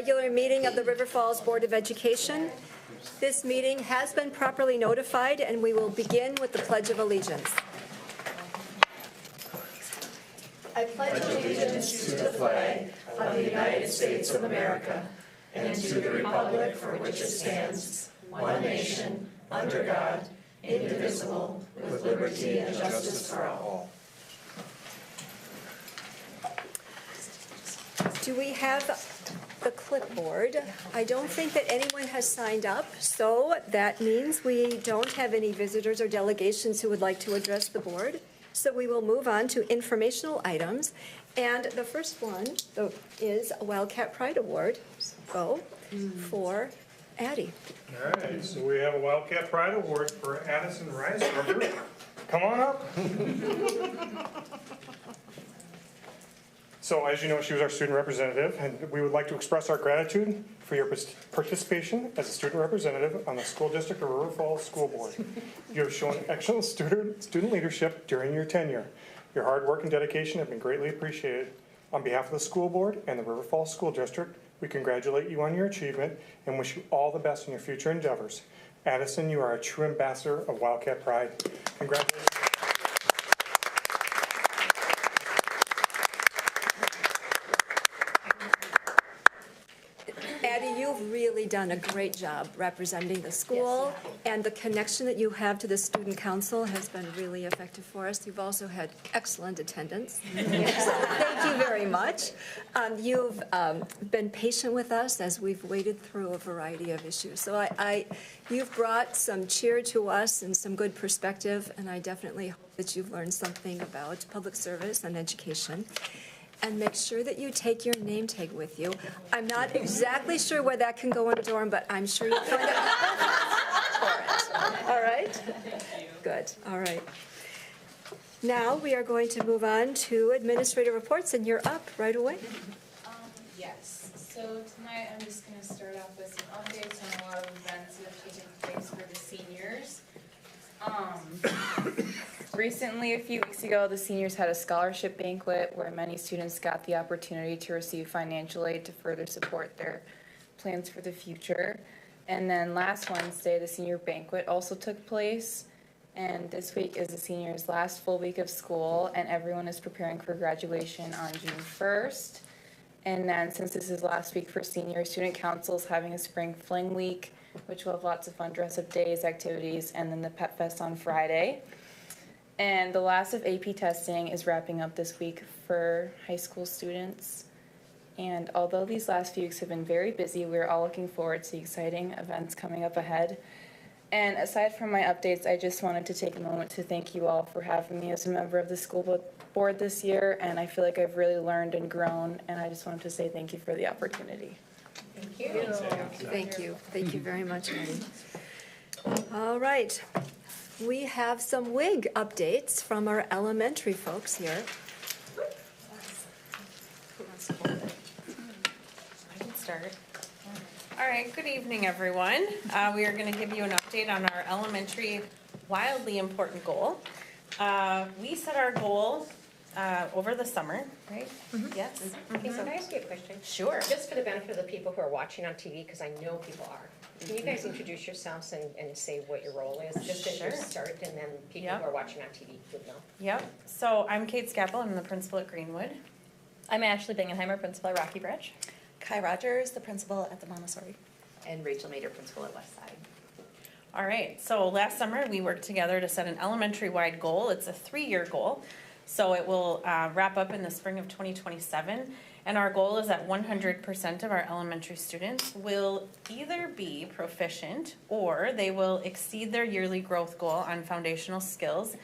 regular meeting of the River Falls Board of Education. This meeting has been properly notified, and we will begin with the Pledge of Allegiance. I pledge allegiance to the flag of the United States of America and to the republic for which it stands, one nation, under God, indivisible, with liberty and justice for all. Do we have the clipboard? I don't think that anyone has signed up, so that means we don't have any visitors or delegations who would like to address the board. So we will move on to informational items. And the first one is a Wildcat Pride Award for Addie. All right, so we have a Wildcat Pride Award for Addison Reisberger. Come on up. So as you know, she was our student representative, and we would like to express our gratitude for your participation as a student representative on the School District of River Falls School Board. You have shown excellent student leadership during your tenure. Your hard work and dedication have been greatly appreciated. On behalf of the school board and the River Falls School District, we congratulate you on your achievement and wish you all the best in your future endeavors. Addison, you are a true ambassador of Wildcat Pride. Congratulations. Addie, you've really done a great job representing the school, and the connection that you have to the student council has been really effective for us. You've also had excellent attendance. So thank you very much. You've been patient with us as we've waded through a variety of issues. So you've brought some cheer to us and some good perspective, and I definitely hope that you've learned something about public service and education. And make sure that you take your name tag with you. I'm not exactly sure where that can go in a dorm, but I'm sure you'll find it for it. All right? Good. All right. Now we are going to move on to administrative reports, and you're up right away. Yes. So tonight I'm just going to start off with some updates on a lot of events that have taken place for the seniors. Recently, a few weeks ago, the seniors had a scholarship banquet where many students got the opportunity to receive financial aid to further support their plans for the future. And then last Wednesday, the senior banquet also took place. And this week is the seniors' last full week of school, and everyone is preparing for graduation on June 1st. And then since this is last week for seniors, Student Council is having a spring fling week, which will have lots of fun dress-up days, activities, and then the Pet Fest on Friday. And the last of AP testing is wrapping up this week for high school students. And although these last few weeks have been very busy, we're all looking forward to the exciting events coming up ahead. And aside from my updates, I just wanted to take a moment to thank you all for having me as a member of the school board this year. And I feel like I've really learned and grown, and I just wanted to say thank you for the opportunity. Thank you. Thank you. Thank you very much, Addie. All right. We have some WIG updates from our elementary folks here. I can start. All right, good evening, everyone. We are going to give you an update on our elementary wildly important goal. We set our goal over the summer, right? Mm-hmm. Yes. Okay, so can I ask you a question? Sure. Just for the benefit of the people who are watching on TV, because I know people are. Can you guys introduce yourselves and say what your role is? Just as you start, and then people who are watching on TV would know. Yep. So I'm Kate Scappel. I'm the principal at Greenwood. I'm Ashley Bingenheimer, principal at Rocky Branch. Kai Rogers, the principal at the Montessori. And Rachel Mader, principal at Westside. All right. So last summer we worked together to set an elementary-wide goal. It's a 3-year goal. So it will wrap up in the spring of 2027. And our goal is that 100% of our elementary students will either be proficient or they will exceed their yearly growth goal on foundational skills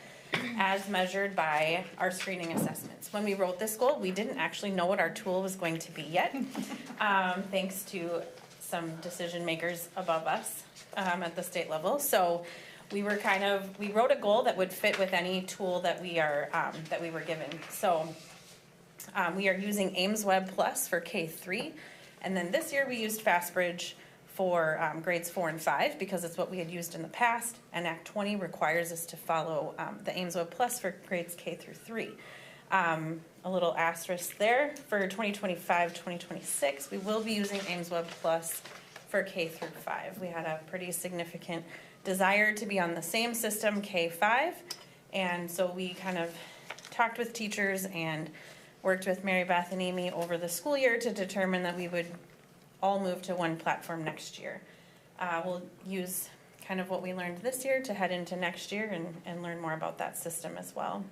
as measured by our screening assessments. When we wrote this goal, we didn't actually know what our tool was going to be yet, thanks to some decision makers above us at the state level. So we wrote a goal that would fit with any tool that we were given. So we are using AimsWeb Plus for K-3, and then this year we used FastBridge for grades 4 and 5 because it's what we had used in the past, and Act 20 requires us to follow the AimsWeb Plus for grades K through 3. A little asterisk there. For 2025, 2026, we will be using AimsWeb Plus for K through 5. We had a pretty significant desire to be on the same system, K-5, and so we kind of talked with teachers and worked with Mary Beth and Amy over the school year to determine that we would all move to one platform next year. We'll use kind of what we learned this year to head into next year and learn more about that system as well.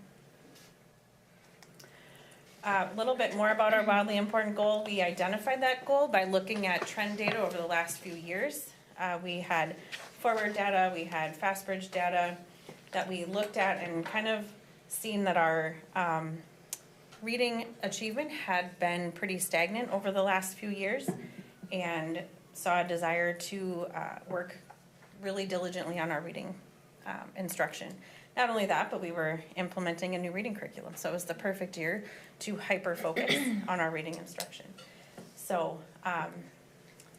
A little bit more about our wildly important goal. We identified that goal by looking at trend data over the last few years. We had forward data, we had FastBridge data that we looked at and kind of seen that our reading achievement had been pretty stagnant over the last few years, and saw a desire to work really diligently on our reading instruction. Not only that, but we were implementing a new reading curriculum, so it was the perfect year to hyper-focus on our reading instruction. So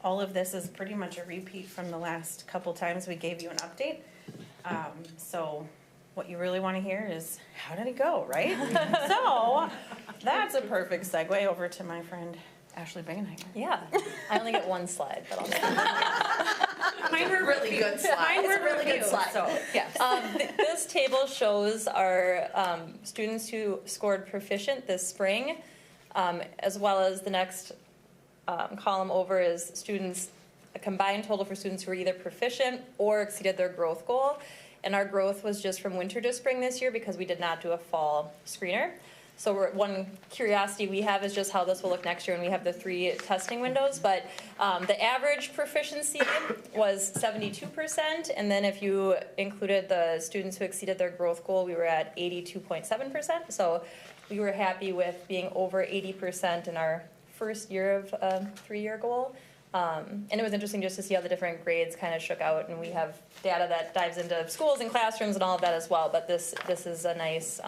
all of this is pretty much a repeat from the last couple times we gave you an update. So what you really want to hear is, how did it go, right? So that's a perfect segue over to my friend Ashley Bingenheimer. Yeah, I only get one slide, but I'll Mine were really good slides. Mine were really good slides. So, Yes. This table shows our students who scored proficient this spring, as well as the next column over is students, a combined total for students who were either proficient or exceeded their growth goal. And our growth was just from winter to spring this year because we did not do a fall screener. So one curiosity we have is just how this will look next year when we have the 3 testing windows. But the average proficiency was 72%. And then if you included the students who exceeded their growth goal, we were at 82.7%. So we were happy with being over 80% in our first year of a 3-year goal. And it was interesting just to see how the different grades kind of shook out. And we have data that dives into schools and classrooms and all of that as well. But this is a nice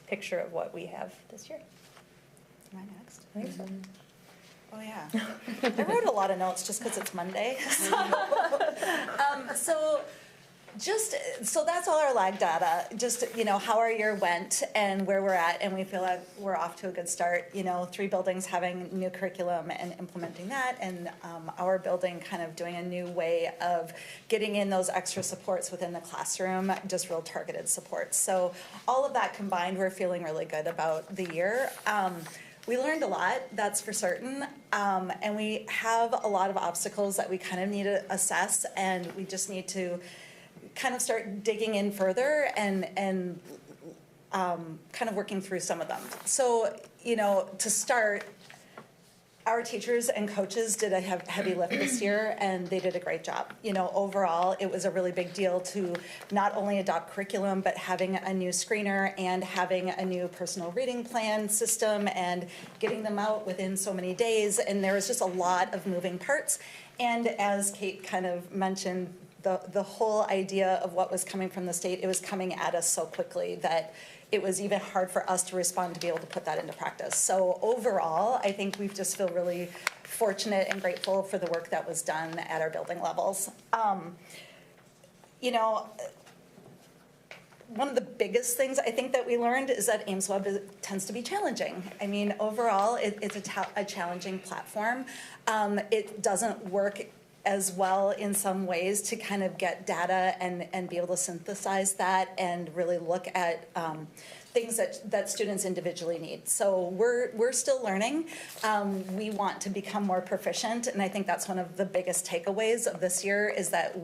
picture of what we have this year. Am I next? I think so. Oh, yeah. I wrote a lot of notes just because it's Monday. So that's all our lag data, just, how our year went and where we're at, and we feel like we're off to a good start. 3 buildings having new curriculum and implementing that, and our building kind of doing a new way of getting in those extra supports within the classroom, just real targeted supports. So all of that combined, we're feeling really good about the year. We learned a lot, that's for certain, and we have a lot of obstacles that we kind of need to assess, and we just need to kind of start digging in further and kind of working through some of them. So, to start, our teachers and coaches did a heavy lift this year, and they did a great job. Overall, it was a really big deal to not only adopt curriculum, but having a new screener and having a new personal reading plan system and getting them out within so many days. And there was just a lot of moving parts. And as Kate kind of mentioned, the whole idea of what was coming from the state, it was coming at us so quickly that it was even hard for us to respond to be able to put that into practice. So overall, I think we just feel really fortunate and grateful for the work that was done at our building levels. One of the biggest things I think that we learned is that AimsWeb tends to be challenging. I mean, overall, it's a challenging platform. It doesn't work as well in some ways to kind of get data and be able to synthesize that and really look at things that students individually need. So we're still learning. We want to become more proficient, and I think that's one of the biggest takeaways of this year is that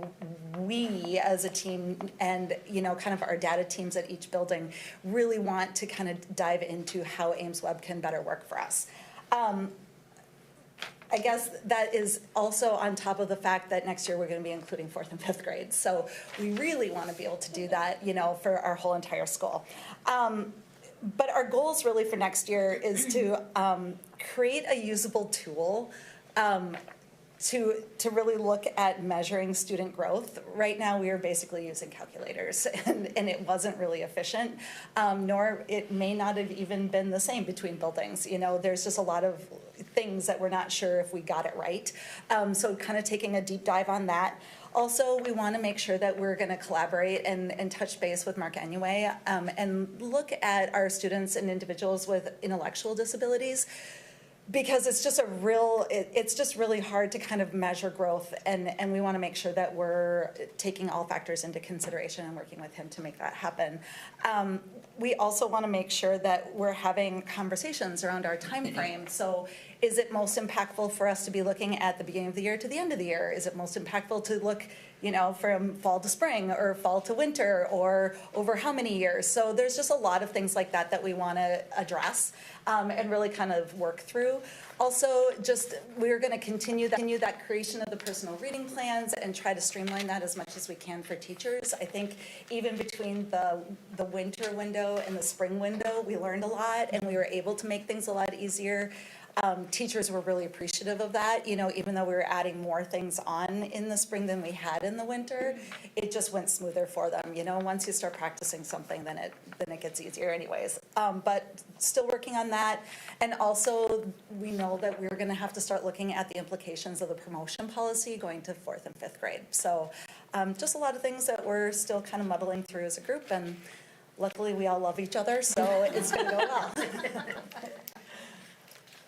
we as a team and kind of our data teams at each building really want to kind of dive into how AimsWeb can better work for us. I guess that is also on top of the fact that next year we're going to be including 4th and 5th grades. So we really want to be able to do that, for our whole entire school. But our goals really for next year is to create a usable tool to really look at measuring student growth. Right now, we are basically using calculators, and it wasn't really efficient, nor it may not have even been the same between buildings. You know, there's just a lot of things that we're not sure if we got it right. So kind of taking a deep dive on that. Also, we want to make sure that we're going to collaborate and touch base with Mark Anyway, and look at our students and individuals with intellectual disabilities, because it's just it's just really hard to kind of measure growth, and we want to make sure that we're taking all factors into consideration and working with him to make that happen. We also want to make sure that we're having conversations around our time frame. So is it most impactful for us to be looking at the beginning of the year to the end of the year? Is it most impactful to look, you know, from fall to spring or fall to winter, or over how many years? So there's just a lot of things like that that we want to address and really kind of work through. Also, just we're going to continue that creation of the personal reading plans and try to streamline that as much as we can for teachers. I think even between the winter window and the spring window, we learned a lot, and we were able to make things a lot easier. Teachers were really appreciative of that. You know, even though we were adding more things on in the spring than we had in the winter, it just went smoother for them. You know, once you start practicing something, then it gets easier anyways. But still working on that. And also, we know that we're going to have to start looking at the implications of the promotion policy going to 4th and 5th grade. So just a lot of things that we're still kind of muddling through as a group. And luckily, we all love each other, so it's going to go well.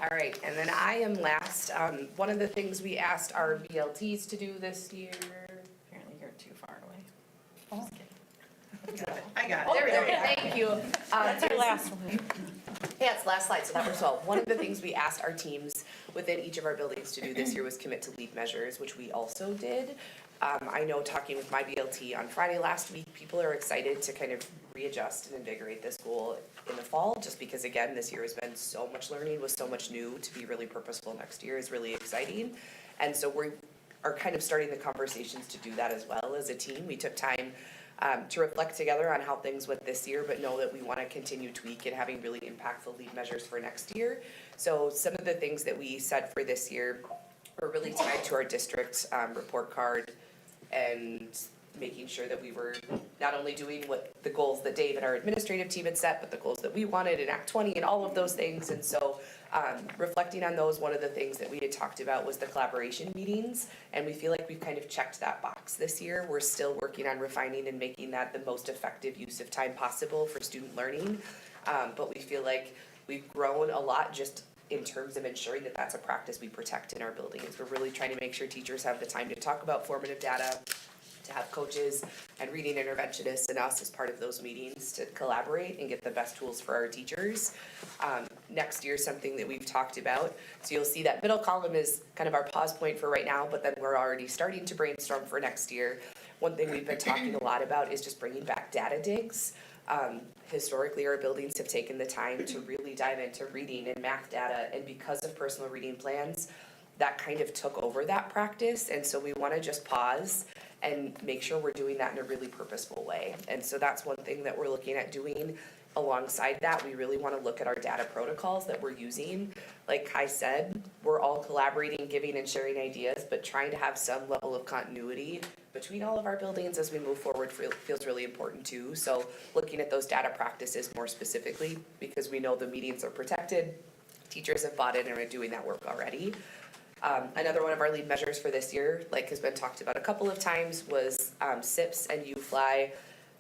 All right, and then I am last. One of the things we asked our BLTs to do this year. Apparently you're too far away. Oh. I got it. There we go. Thank you. That's our last one. Yeah, it's last slide, so that works well. One of the things we asked our teams within each of our buildings to do this year was commit to lead measures, which we also did. I know talking with my BLT on Friday last week, people are excited to kind of readjust and invigorate this goal in the fall, just because again, this year has been so much learning with so much new. To be really purposeful next year is really exciting. And so we are kind of starting the conversations to do that as well as a team. We took time to reflect together on how things went this year, but know that we want to continue tweak and having really impactful lead measures for next year. So some of the things that we set for this year were really tied to our district report card, and making sure that we were not only doing what the goals that Dave and our administrative team had set, but the goals that we wanted in Act 20 and all of those things. And so reflecting on those, one of the things that we had talked about was the collaboration meetings, and we feel like we've kind of checked that box this year. We're still working on refining and making that the most effective use of time possible for student learning, but we feel like we've grown a lot just in terms of ensuring that that's a practice we protect in our buildings. We're really trying to make sure teachers have the time to talk about formative data, to have coaches and reading interventionists and us as part of those meetings to collaborate and get the best tools for our teachers. Next year, something that we've talked about, so you'll see that middle column is kind of our pause point for right now, but then we're already starting to brainstorm for next year. One thing we've been talking a lot about is just bringing back data digs. Historically, our buildings have taken the time to really dive into reading and math data, and because of personal reading plans, that kind of took over that practice, and so we want to just pause and make sure we're doing that in a really purposeful way. And so that's one thing that we're looking at doing. Alongside that, we really want to look at our data protocols that we're using. Like Kai said, we're all collaborating, giving and sharing ideas, but trying to have some level of continuity between all of our buildings as we move forward feels really important too. So looking at those data practices more specifically, because we know the meetings are protected, teachers have bought in and are doing that work already. Another one of our lead measures for this year, like has been talked about a couple of times, was SIPS and UFly.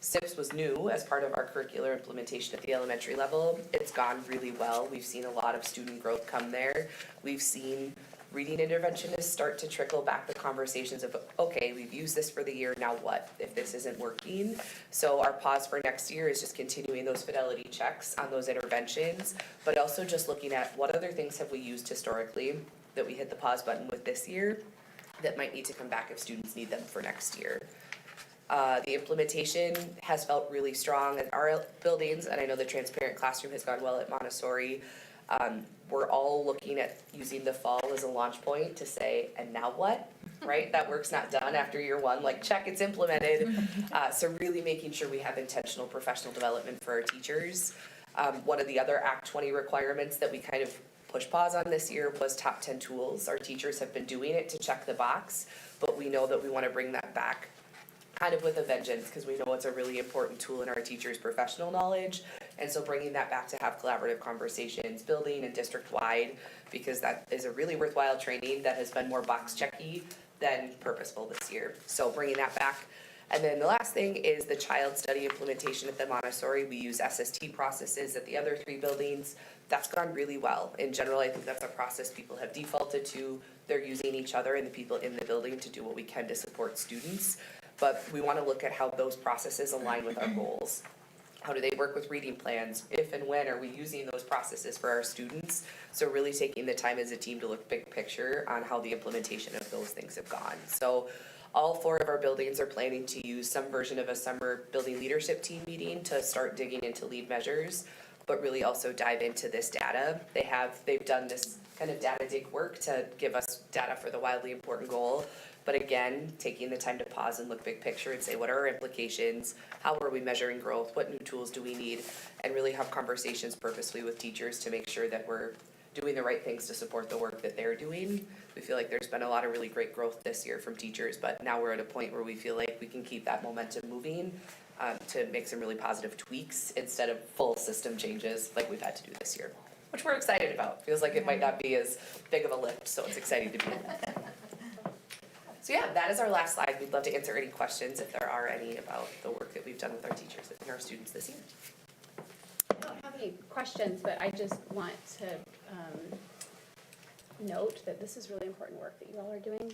SIPS was new as part of our curricular implementation at the elementary level. It's gone really well. We've seen a lot of student growth come there. We've seen reading interventionists start to trickle back the conversations of, okay, we've used this for the year, now what if this isn't working? So our pause for next year is just continuing those fidelity checks on those interventions, but also just looking at what other things have we used historically that we hit the pause button with this year that might need to come back if students need them for next year. The implementation has felt really strong at our buildings, and I know the transparent classroom has gone well at Montessori. We're all looking at using the fall as a launch point to say, and now what? Right? That work's not done after year one, like check, it's implemented. So really making sure we have intentional professional development for our teachers. One of the other Act 20 requirements that we kind of push pause on this year was top 10 tools. Our teachers have been doing it to check the box, but we know that we want to bring that back kind of with a vengeance, because we know it's a really important tool in our teachers' professional knowledge. And so bringing that back to have collaborative conversations, building and district-wide, because that is a really worthwhile training that has been more box checky than purposeful this year. So bringing that back. And then the last thing is the child study implementation at the Montessori. We use SST processes at the other 3 buildings. That's gone really well. In general, I think that's a process people have defaulted to. They're using each other and the people in the building to do what we can to support students. But we want to look at how those processes align with our goals. How do they work with reading plans? If and when are we using those processes for our students? So really taking the time as a team to look big picture on how the implementation of those things have gone. So all 4 of our buildings are planning to use some version of a summer building leadership team meeting to start digging into lead measures, but really also dive into this data. They've done this kind of data dig work to give us data for the wildly important goal. But again, taking the time to pause and look big picture and say, what are our implications? How are we measuring growth? What new tools do we need? And really have conversations purposely with teachers to make sure that we're doing the right things to support the work that they're doing. We feel like there's been a lot of really great growth this year from teachers, but now we're at a point where we feel like we can keep that momentum moving to make some really positive tweaks instead of full system changes like we've had to do this year, which we're excited about. Feels like it might not be as big of a lift, so it's exciting to be in that. So yeah, that is our last slide. We'd love to answer any questions if there are any about the work that we've done with our teachers and our students this year. I don't have any questions, but I just want to note that this is really important work that you all are doing.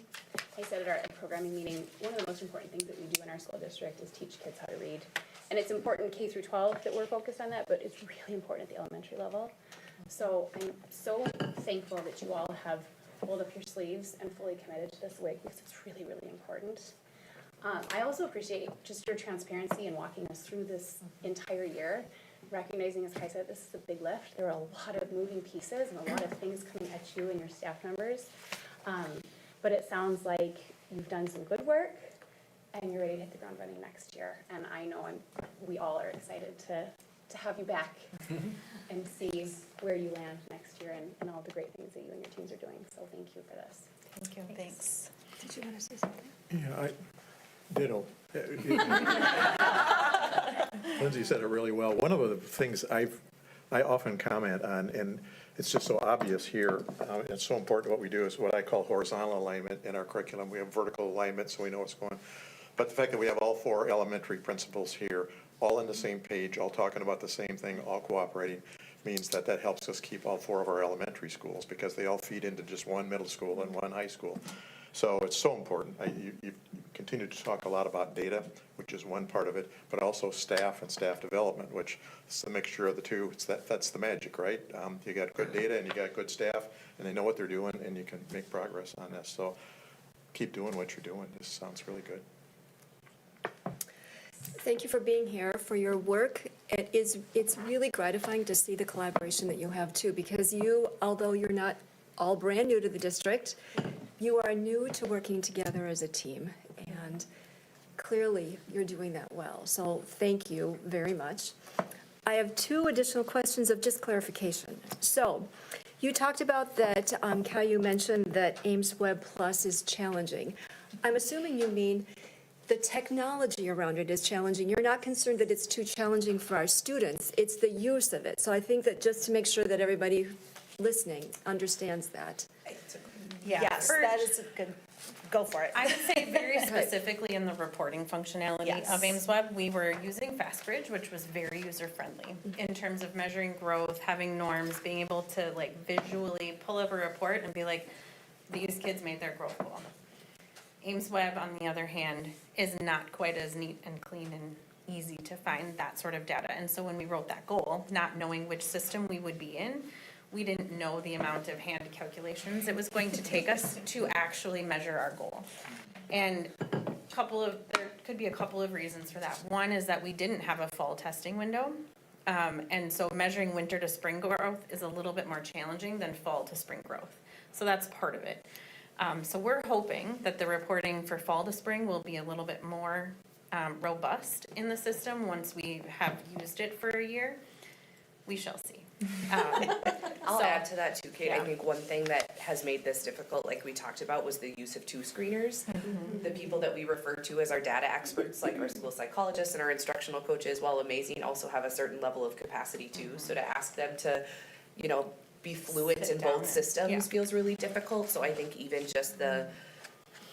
I said at our ed programming meeting, one of the most important things that we do in our school district is teach kids how to read. And it's important K through 12 that we're focused on that, but it's really important at the elementary level. So I'm so thankful that you all have rolled up your sleeves and fully committed to this work because it's really, really important. I also appreciate just your transparency in walking us through this entire year, recognizing, as Kai said, this is a big lift. There are a lot of moving pieces and a lot of things coming at you and your staff members. But it sounds like you've done some good work and you're ready to hit the ground running next year. And I know we all are excited to have you back and see where you land next year and all the great things that you and your teams are doing. So thank you for this. Thank you. Thanks. Did you want to say something? Yeah, ditto. Lindsay said it really well. One of the things I often comment on, and it's just so obvious here, it's so important what we do, is what I call horizontal alignment in our curriculum. We have vertical alignment, so we know what's going on. But the fact that we have all 4 elementary principals here, all on the same page, all talking about the same thing, all cooperating, means that helps us keep all 4 of our elementary schools, because they all feed into just one middle school and one high school. So it's so important. You continue to talk a lot about data, which is one part of it, but also staff and staff development, which is the mixture of the two. That's the magic, right? You got good data and you got good staff, and they know what they're doing, and you can make progress on this. So keep doing what you're doing. This sounds really good. Thank you for being here, for your work. It's really gratifying to see the collaboration that you have too, because you, although you're not all brand new to the district, you are new to working together as a team, and clearly you're doing that well. So thank you very much. I have 2 additional questions of just clarification. So you talked about that, Caillou mentioned that Ames Web Plus is challenging. I'm assuming you mean the technology around it is challenging. You're not concerned that it's too challenging for our students. It's the use of it. So I think that just to make sure that everybody listening understands that. Yes, that is a good, go for it. I would say very specifically in the reporting functionality Yes. of Ames Web, we were using FastBridge, which was very user-friendly in terms of measuring growth, having norms, being able to like visually pull up a report and be like, these kids made their growth goal. Ames Web, on the other hand, is not quite as neat and clean and easy to find that sort of data. And so when we wrote that goal, not knowing which system we would be in, we didn't know the amount of hand calculations it was going to take us to actually measure our goal. And there could be a couple of reasons for that. One is that we didn't have a fall testing window. And so measuring winter to spring growth is a little bit more challenging than fall to spring growth. So that's part of it. So we're hoping that the reporting for fall to spring will be a little bit more robust in the system once we have used it for a year. We shall see. I'll add to that too, Kate. I think one thing that has made this difficult, like we talked about, was the use of two screeners. The people that we refer to as our data experts, like our school psychologists and our instructional coaches, while amazing, also have a certain level of capacity too. So to ask them to, you know, be fluent in both systems feels really difficult. So I think even just the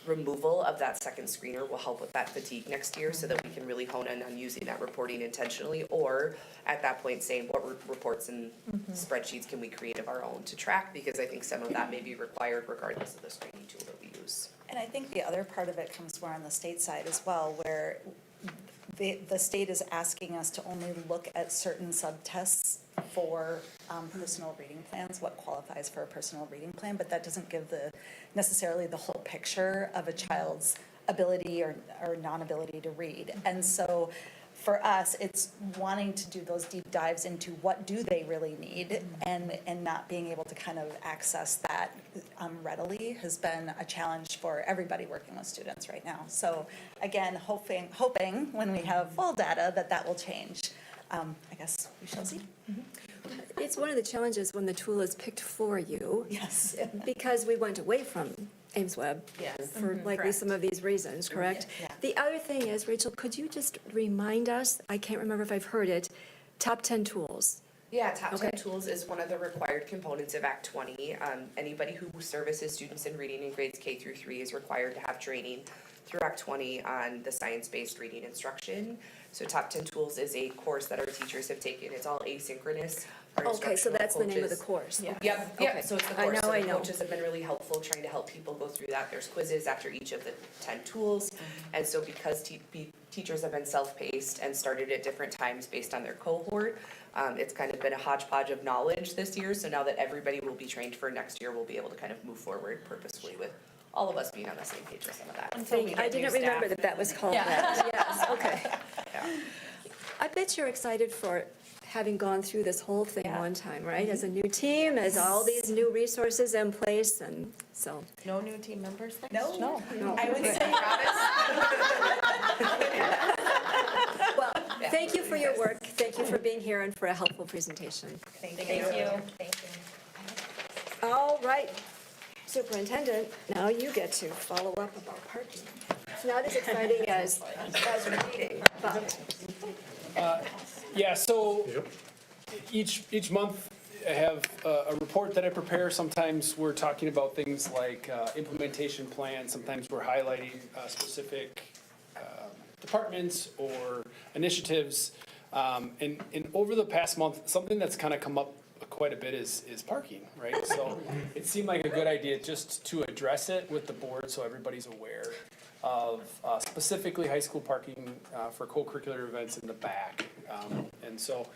removal of that second screener will help with that fatigue next year, so that we can really hone in on using that reporting intentionally, or at that point saying what reports and spreadsheets can we create of our own to track, because I think some of that may be required regardless of the screening tool that we use. And I think the other part of it comes more on the state side as well, where the state is asking us to only look at certain subtests for personal reading plans, what qualifies for a personal reading plan, but that doesn't give necessarily the whole picture of a child's ability or non-ability to read. And so for us, it's wanting to do those deep dives into what do they really need, and not being able to kind of access that readily has been a challenge for everybody working with students right now. So again, hoping when we have full data that will change. I guess we shall see. It's one of the challenges when the tool is picked for you. Yes. Because we went away from AimsWeb. Yes. For likely Correct. some of these reasons, correct? Yeah. The other thing is, Rachel, could you just remind us, I can't remember if I've heard it, top 10 tools? Yeah, Top 10 Okay. Tools is one of the required components of Act 20. Anybody who services students in reading in grades K through 3 is required to have training through Act 20 on the science-based reading instruction. So Top 10 Tools is a course that our teachers have taken. It's all asynchronous. Our Okay, so instructional that's the name of the coaches- course. Yep, Okay. so it's the I course. know, So I the know. coaches have been really helpful trying to help people go through that. There's quizzes after each of the 10 tools. And so because teachers have been self-paced and started at different times based on their cohort, it's kind of been a hodgepodge of knowledge this year. So now that everybody will be trained for next year, we'll be able to kind of move forward purposefully with all of us being on the same page with some of that. I didn't remember that was called that. Yes, okay. Yeah. I bet you're excited for having gone through this whole thing one time, right? As a new team, as all these new resources in place, and so. No new team members next No, year? No. I would say Well, thank you for your work. Thank you for being here and for a helpful presentation. thank Thank you. Thank you. All right, Superintendent, now you get to follow up about parking. It's not as exciting as reading, but Yeah, so each month I have a report that I prepare. Sometimes we're talking about things like implementation plans. Sometimes we're highlighting specific departments or initiatives. And over the past month, something that's kind of come up quite a bit is parking, right? So it seemed like a good idea just to address it with the board so everybody's aware of specifically high school parking for co-curricular events in the back. And so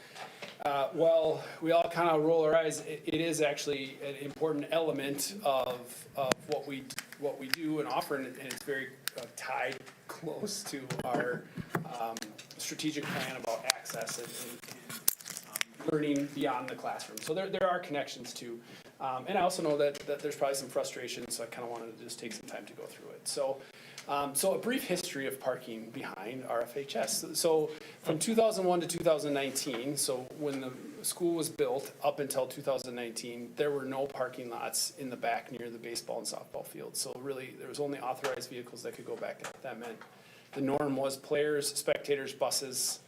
while we all kind of roll our eyes, it is actually an important element of what we do and offer, and it's very tied close to our strategic plan about access and learning beyond the classroom. So there are connections too. And I also know that there's probably some frustration, so I kind of wanted to just take some time to go through it. So a brief history of parking behind RFHS. So from 2001 to 2019, so when the school was built up until 2019, there were no parking lots in the back near the baseball and softball fields. So really, there was only authorized vehicles that could go back. That meant the norm was players, spectators, buses,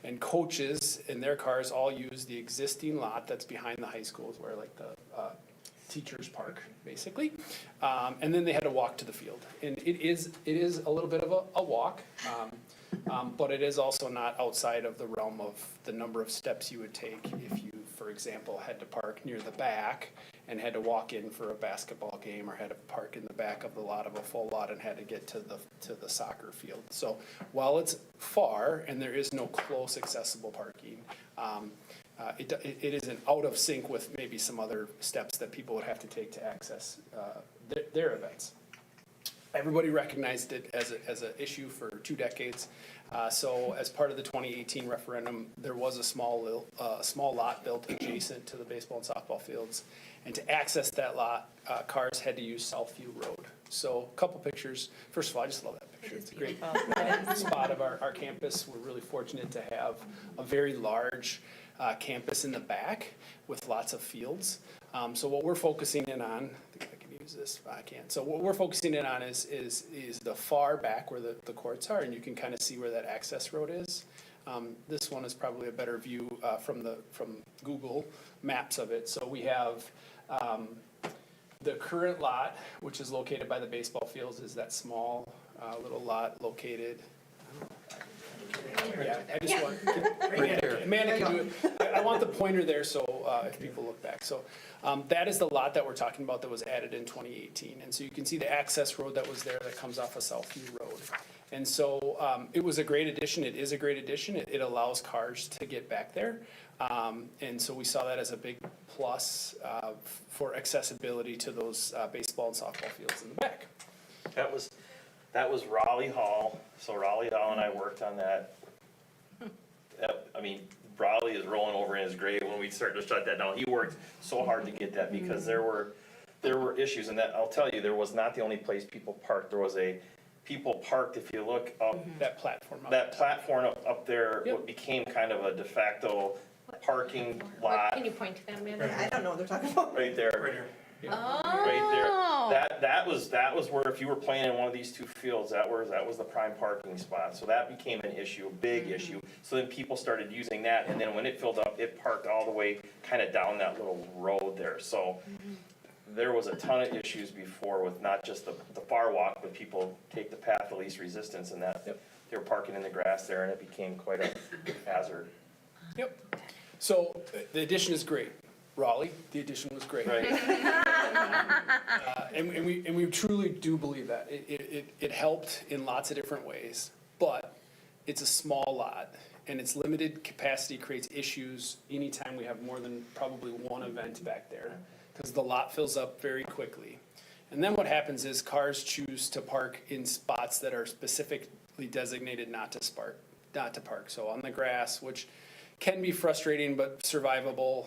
and coaches in their cars all use the existing lot that's behind the high schools where like the teachers park, basically. And then they had to walk to the field. And it is a little bit of a walk, but it is also not outside of the realm of the number of steps you would take if you, for example, had to park near the back and had to walk in for a basketball game, or had to park in the back of the lot of a full lot and had to get to the soccer field. So while it's far and there is no close accessible parking, it isn't out of sync with maybe some other steps that people would have to take to access their events. Everybody recognized it as an issue for 2 decades. So as part of the 2018 referendum, there was a small lot built adjacent to the baseball and softball fields. And to access that lot, cars had to use Southview Road. So a couple pictures. First of all, I just love that picture. It's a great spot of our campus. We're really fortunate to have a very large campus in the back with lots of fields. So what we're focusing in on, I think I can use this, I can't. So what we're focusing in on is the far back where the courts are, and you can kind of see where that access road is. This one is probably a better view from Google Maps of it. So we have the current lot, which is located by the baseball fields, is that small little lot located. Yeah, I just want, right there. Amanda can do it. I want the pointer there so if people look back. So that is the lot that we're talking about that was added in 2018. And so you can see the access road that was there that comes off of Southview Road. And so it was a great addition. It is a great addition. It allows cars to get back there. And so we saw that as a big plus for accessibility to those baseball and softball fields in the back. That was Raleigh Hall, so Raleigh Hall and I worked on that. I mean, Raleigh is rolling over in his grave when we started to shut that down. He worked so hard to get that because there were issues, and that, I'll tell you, there was not the only place people parked. There was people parked, if you look up. That platform up. That platform up there Yep. became kind of a de facto parking lot. Can you point to them, Amanda? I don't know what they're talking about. Right there. Right here. Right there. That was where if you were playing in one of these two fields, that was the prime parking spot. So that became an issue, a big issue. So then people started using that, and then when it filled up, it parked all the way kind of down that little road there. So there was a ton of issues before with not just the far walk, but people take the path of least resistance, and that they were parking in the grass there, and it became quite a hazard. Yep. So the addition is great. Raleigh, the addition was great. Right. And we truly do believe that. It helped in lots of different ways, but it's a small lot, and its limited capacity creates issues anytime we have more than probably one event back there, because the lot fills up very quickly. And then what happens is cars choose to park in spots that are specifically designated not to park. So on the grass, which can be frustrating but survivable,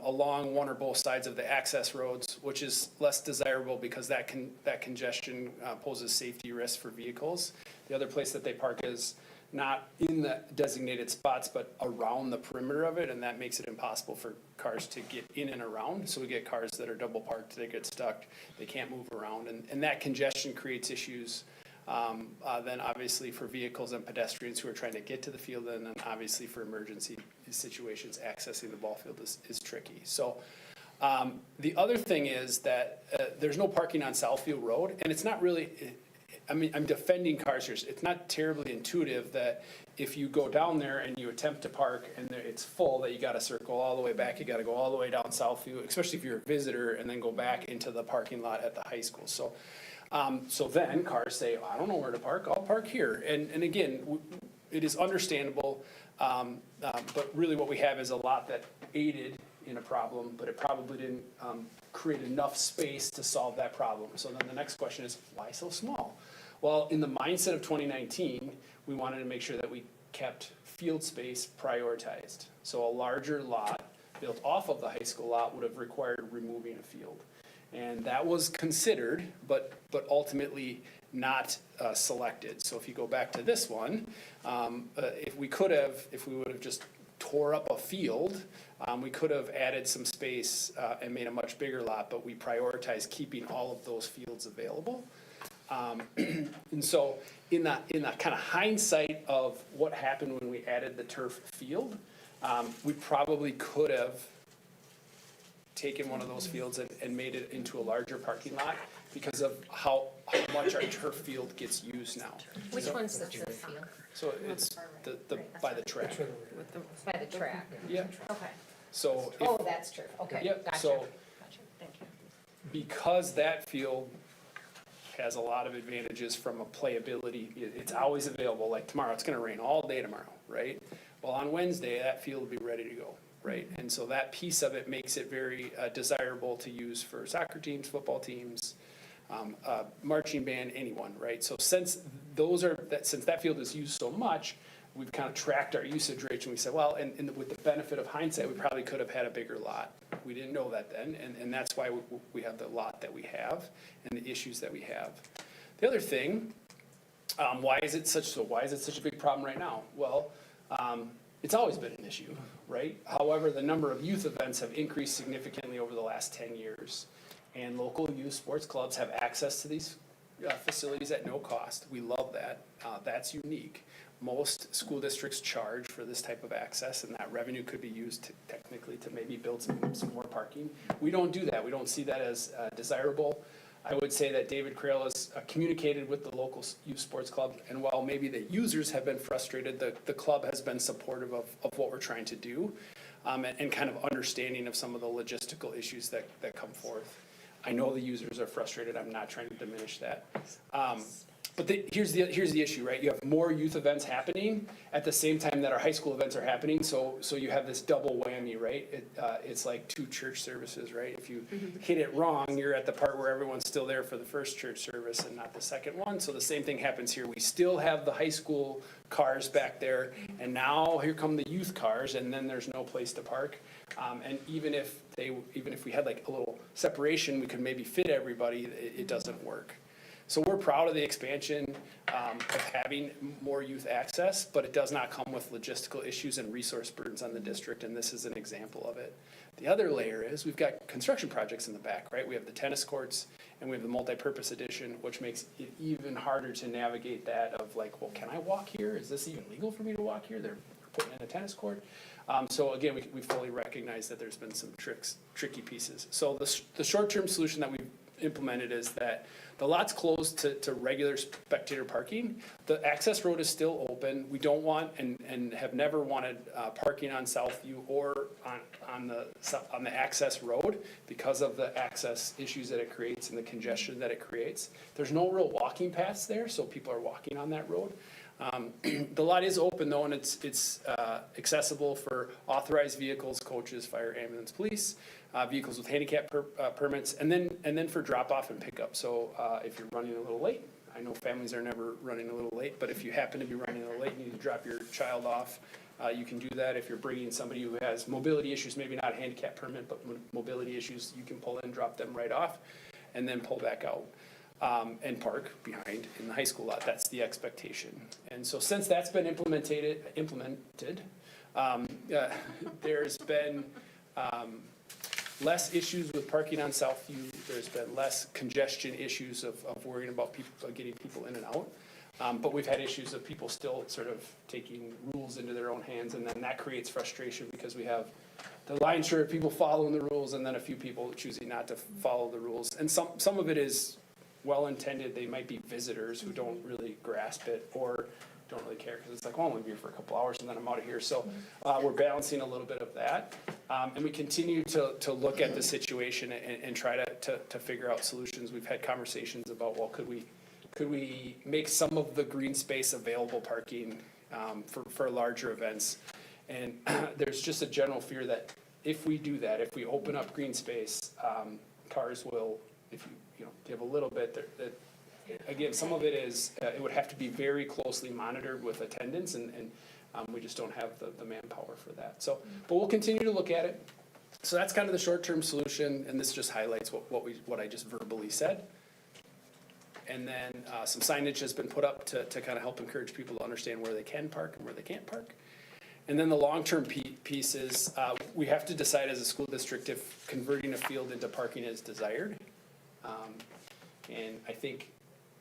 along one or both sides of the access roads, which is less desirable because that congestion poses safety risks for vehicles. The other place that they park is not in the designated spots, but around the perimeter of it, and that makes it impossible for cars to get in and around. So we get cars that are double parked, they get stuck, they can't move around, and that congestion creates issues. Then obviously for vehicles and pedestrians who are trying to get to the field, and then obviously for emergency situations, accessing the ball field is tricky. So the other thing is that there's no parking on Southfield Road, and it's not really, I mean, I'm defending cars here. It's not terribly intuitive that if you go down there and you attempt to park and it's full, that you gotta circle all the way back, you gotta go all the way down Southview, especially if you're a visitor, and then go back into the parking lot at the high school. So then cars say, I don't know where to park, I'll park here. And again, it is understandable, but really what we have is a lot that aided in a problem, but it probably didn't create enough space to solve that problem. So then the next question is, why so small? Well, in the mindset of 2019, we wanted to make sure that we kept field space prioritized. So a larger lot built off of the high school lot would have required removing a field. And that was considered, but ultimately not selected. So if you go back to this one, if we would have just tore up a field, we could have added some space and made a much bigger lot, but we prioritized keeping all of those fields available. And so in the kind of hindsight of what happened when we added the turf field, we probably could have taken one of those fields and made it into a larger parking lot because of how much our turf field gets used now. Which one's the turf field? So it's by the track. By the track? Yeah, Okay. so. Oh, that's turf, okay, Yep, gotcha. so Gotcha, thank you. because that field has a lot of advantages from a playability, it's always available, like tomorrow, it's gonna rain all day tomorrow, right? Well, on Wednesday, that field will be ready to go, right? And so that piece of it makes it very desirable to use for soccer teams, football teams, marching band, anyone, right? So since that field is used so much, we've kind of tracked our usage rates and we said, well, and with the benefit of hindsight, we probably could have had a bigger lot. We didn't know that then, and that's why we have the lot that we have and the issues that we have. The other thing, why is it such a big problem right now? Well, it's always been an issue, right? However, the number of youth events have increased significantly over the last 10 years. And local youth sports clubs have access to these facilities at no cost. We love that. That's unique. Most school districts charge for this type of access, and that revenue could be used technically to maybe build some more parking. We don't do that. We don't see that as desirable. I would say that David Crail has communicated with the local youth sports club, and while maybe the users have been frustrated, the club has been supportive of what we're trying to do, and kind of understanding of some of the logistical issues that come forth. I know the users are frustrated. I'm not trying to diminish that. But here's the issue, right? You have more youth events happening at the same time that our high school events are happening, so you have this double whammy, right? It's like 2 church services, right? If you hit it wrong, you're at the part where everyone's still there for the first church service and not the second one. So the same thing happens here. We still have the high school cars back there, and now here come the youth cars, and then there's no place to park. And even if we had like a little separation, we could maybe fit everybody, it doesn't work. So we're proud of the expansion of having more youth access, but it does not come with logistical issues and resource burdens on the district, and this is an example of it. The other layer is we've got construction projects in the back, right? We have the tennis courts and we have the multi-purpose addition, which makes it even harder to navigate that of like, well, can I walk here? Is this even legal for me to walk here? They're putting in a tennis court. So again, we fully recognize that there's been some tricky pieces. So the short-term solution that we've implemented is that the lot's closed to regular spectator parking. The access road is still open. We don't want and have never wanted parking on Southview or on the access road because of the access issues that it creates and the congestion that it creates. There's no real walking paths there, so people are walking on that road. The lot is open though, and it's accessible for authorized vehicles, coaches, fire, ambulance, police, vehicles with handicap permits, and then for drop off and pickup. So if you're running a little late, I know families are never running a little late, but if you happen to be running a little late and you need to drop your child off, you can do that. If you're bringing somebody who has mobility issues, maybe not a handicap permit, but mobility issues, you can pull in, drop them right off, and then pull back out. And park behind in the high school lot. That's the expectation. And so since that's been implemented, there's been less issues with parking on Southview. There's been less congestion issues of worrying about people getting people in and out. But we've had issues of people still sort of taking rules into their own hands, and then that creates frustration because we have the lion's share of people following the rules and then a few people choosing not to follow the rules. And some of it is well-intended. They might be visitors who don't really grasp it or don't really care because it's like, well, I'm only here for a couple hours and then I'm out of here. So we're balancing a little bit of that. And we continue to look at the situation and try to figure out solutions. We've had conversations about, well, could we make some of the green space available parking for larger events? And there's just a general fear that if we do that, if we open up green space, cars will, if you give a little bit, again, some of it is, it would have to be very closely monitored with attendance, and we just don't have the manpower for that. So, but we'll continue to look at it. So that's kind of the short-term solution, and this just highlights what I just verbally said. And then some signage has been put up to kind of help encourage people to understand where they can park and where they can't park. And then the long-term piece is we have to decide as a school district if converting a field into parking is desired. And I think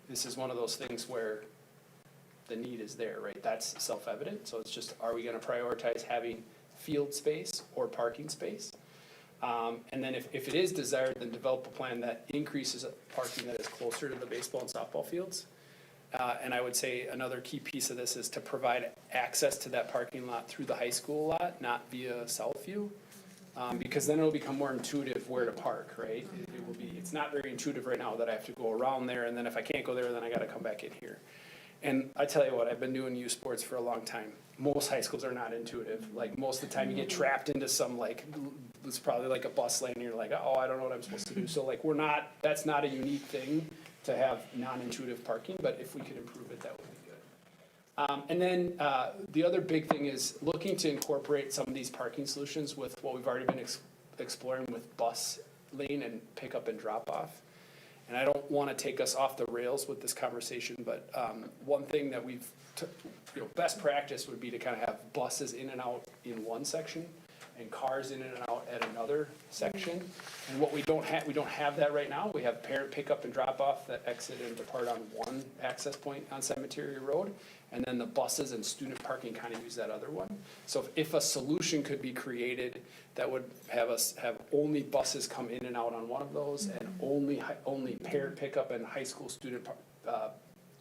this is one of those things where the need is there, right? That's self-evident. So it's just, are we going to prioritize having field space or parking space? And then if it is desired, then develop a plan that increases parking that is closer to the baseball and softball fields. And I would say another key piece of this is to provide access to that parking lot through the high school lot, not via Southview. Because then it'll become more intuitive where to park, right? It will be, it's not very intuitive right now that I have to go around there, and then if I can't go there, then I gotta come back in here. And I tell you what, I've been doing youth sports for a long time. Most high schools are not intuitive. Like, most of the time you get trapped into some, like, it's probably like a bus lane, and you're like, oh, I don't know what I'm supposed to do. So like, that's not a unique thing to have non-intuitive parking, but if we could improve it, that would be good. And then the other big thing is looking to incorporate some of these parking solutions with what we've already been exploring with bus lane and pickup and drop off. And I don't want to take us off the rails with this conversation, but one thing that best practice would be to kind of have buses in and out in one section and cars in and out at another section. And what we don't have that right now. We have parent pickup and drop off that exit and depart on one access point on Cemetery Road. And then the buses and student parking kind of use that other one. So if a solution could be created that would have us have only buses come in and out on one of those and only parent pickup and high school student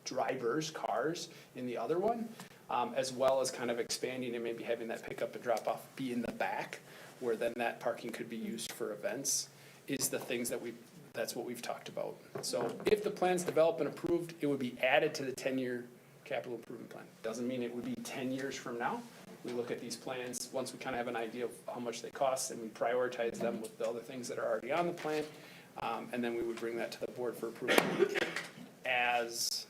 drivers, cars in the other one, as well as kind of expanding and maybe having that pickup and drop off be in the back, where then that parking could be used for events, is the things that's what we've talked about. So if the plan's developed and approved, it would be added to the 10-year capital improvement plan. Doesn't mean it would be 10 years from now. We look at these plans, once we kind of have an idea of how much they cost, and we prioritize them with the other things that are already on the plan, and then we would bring that to the board for approval as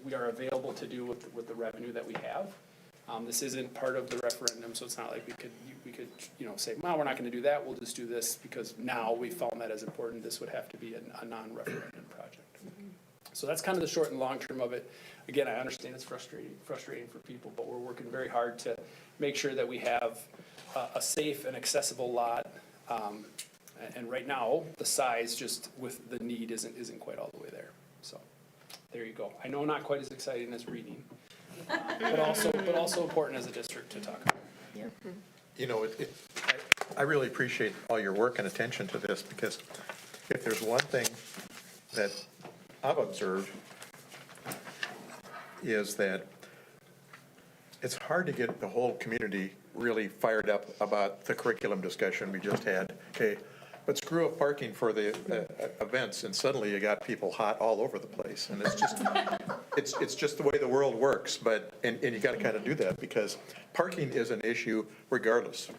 we are available to do with the revenue that we have. This isn't part of the referendum, so it's not like we could say, well, we're not gonna do that, we'll just do this, because now we found that as important. This would have to be a non-referendum project. So that's kind of the short and long term of it. Again, I understand it's frustrating for people, but we're working very hard to make sure that we have a safe and accessible lot. And right now, the size just with the need isn't quite all the way there. So there you go. I know not quite as exciting as reading, but also important as a district to talk about. Yeah. You know, I really appreciate all your work and attention to this, because if there's one thing that I've observed is that it's hard to get the whole community really fired up about the curriculum discussion we just had. Okay, but screw up parking for the events, and suddenly you got people hot all over the place, and it's just the way the world works. But and you got to kind of do that, because parking is an issue regardless,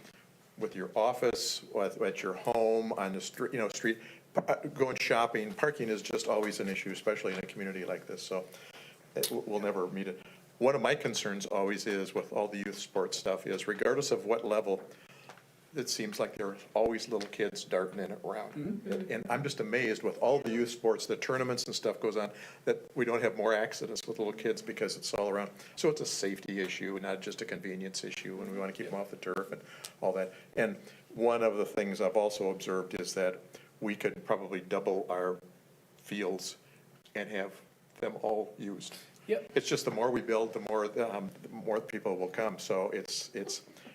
with your office, at your home, on the street. Going shopping, parking is just always an issue, especially in a community like this, so we'll never meet it. One of my concerns always is with all the youth sports stuff is, regardless of what level, it seems like there are always little kids darting in and around. Mm-hmm. And I'm just amazed with all the youth sports, the tournaments and stuff goes on, that we don't have more accidents with little kids because it's all around. So it's a safety issue, not just a convenience issue, and we want to keep them off the turf and all that. And one of the things I've also observed is that we could probably double our fields and have them all used. Yep. It's just the more we build, the more people will come. So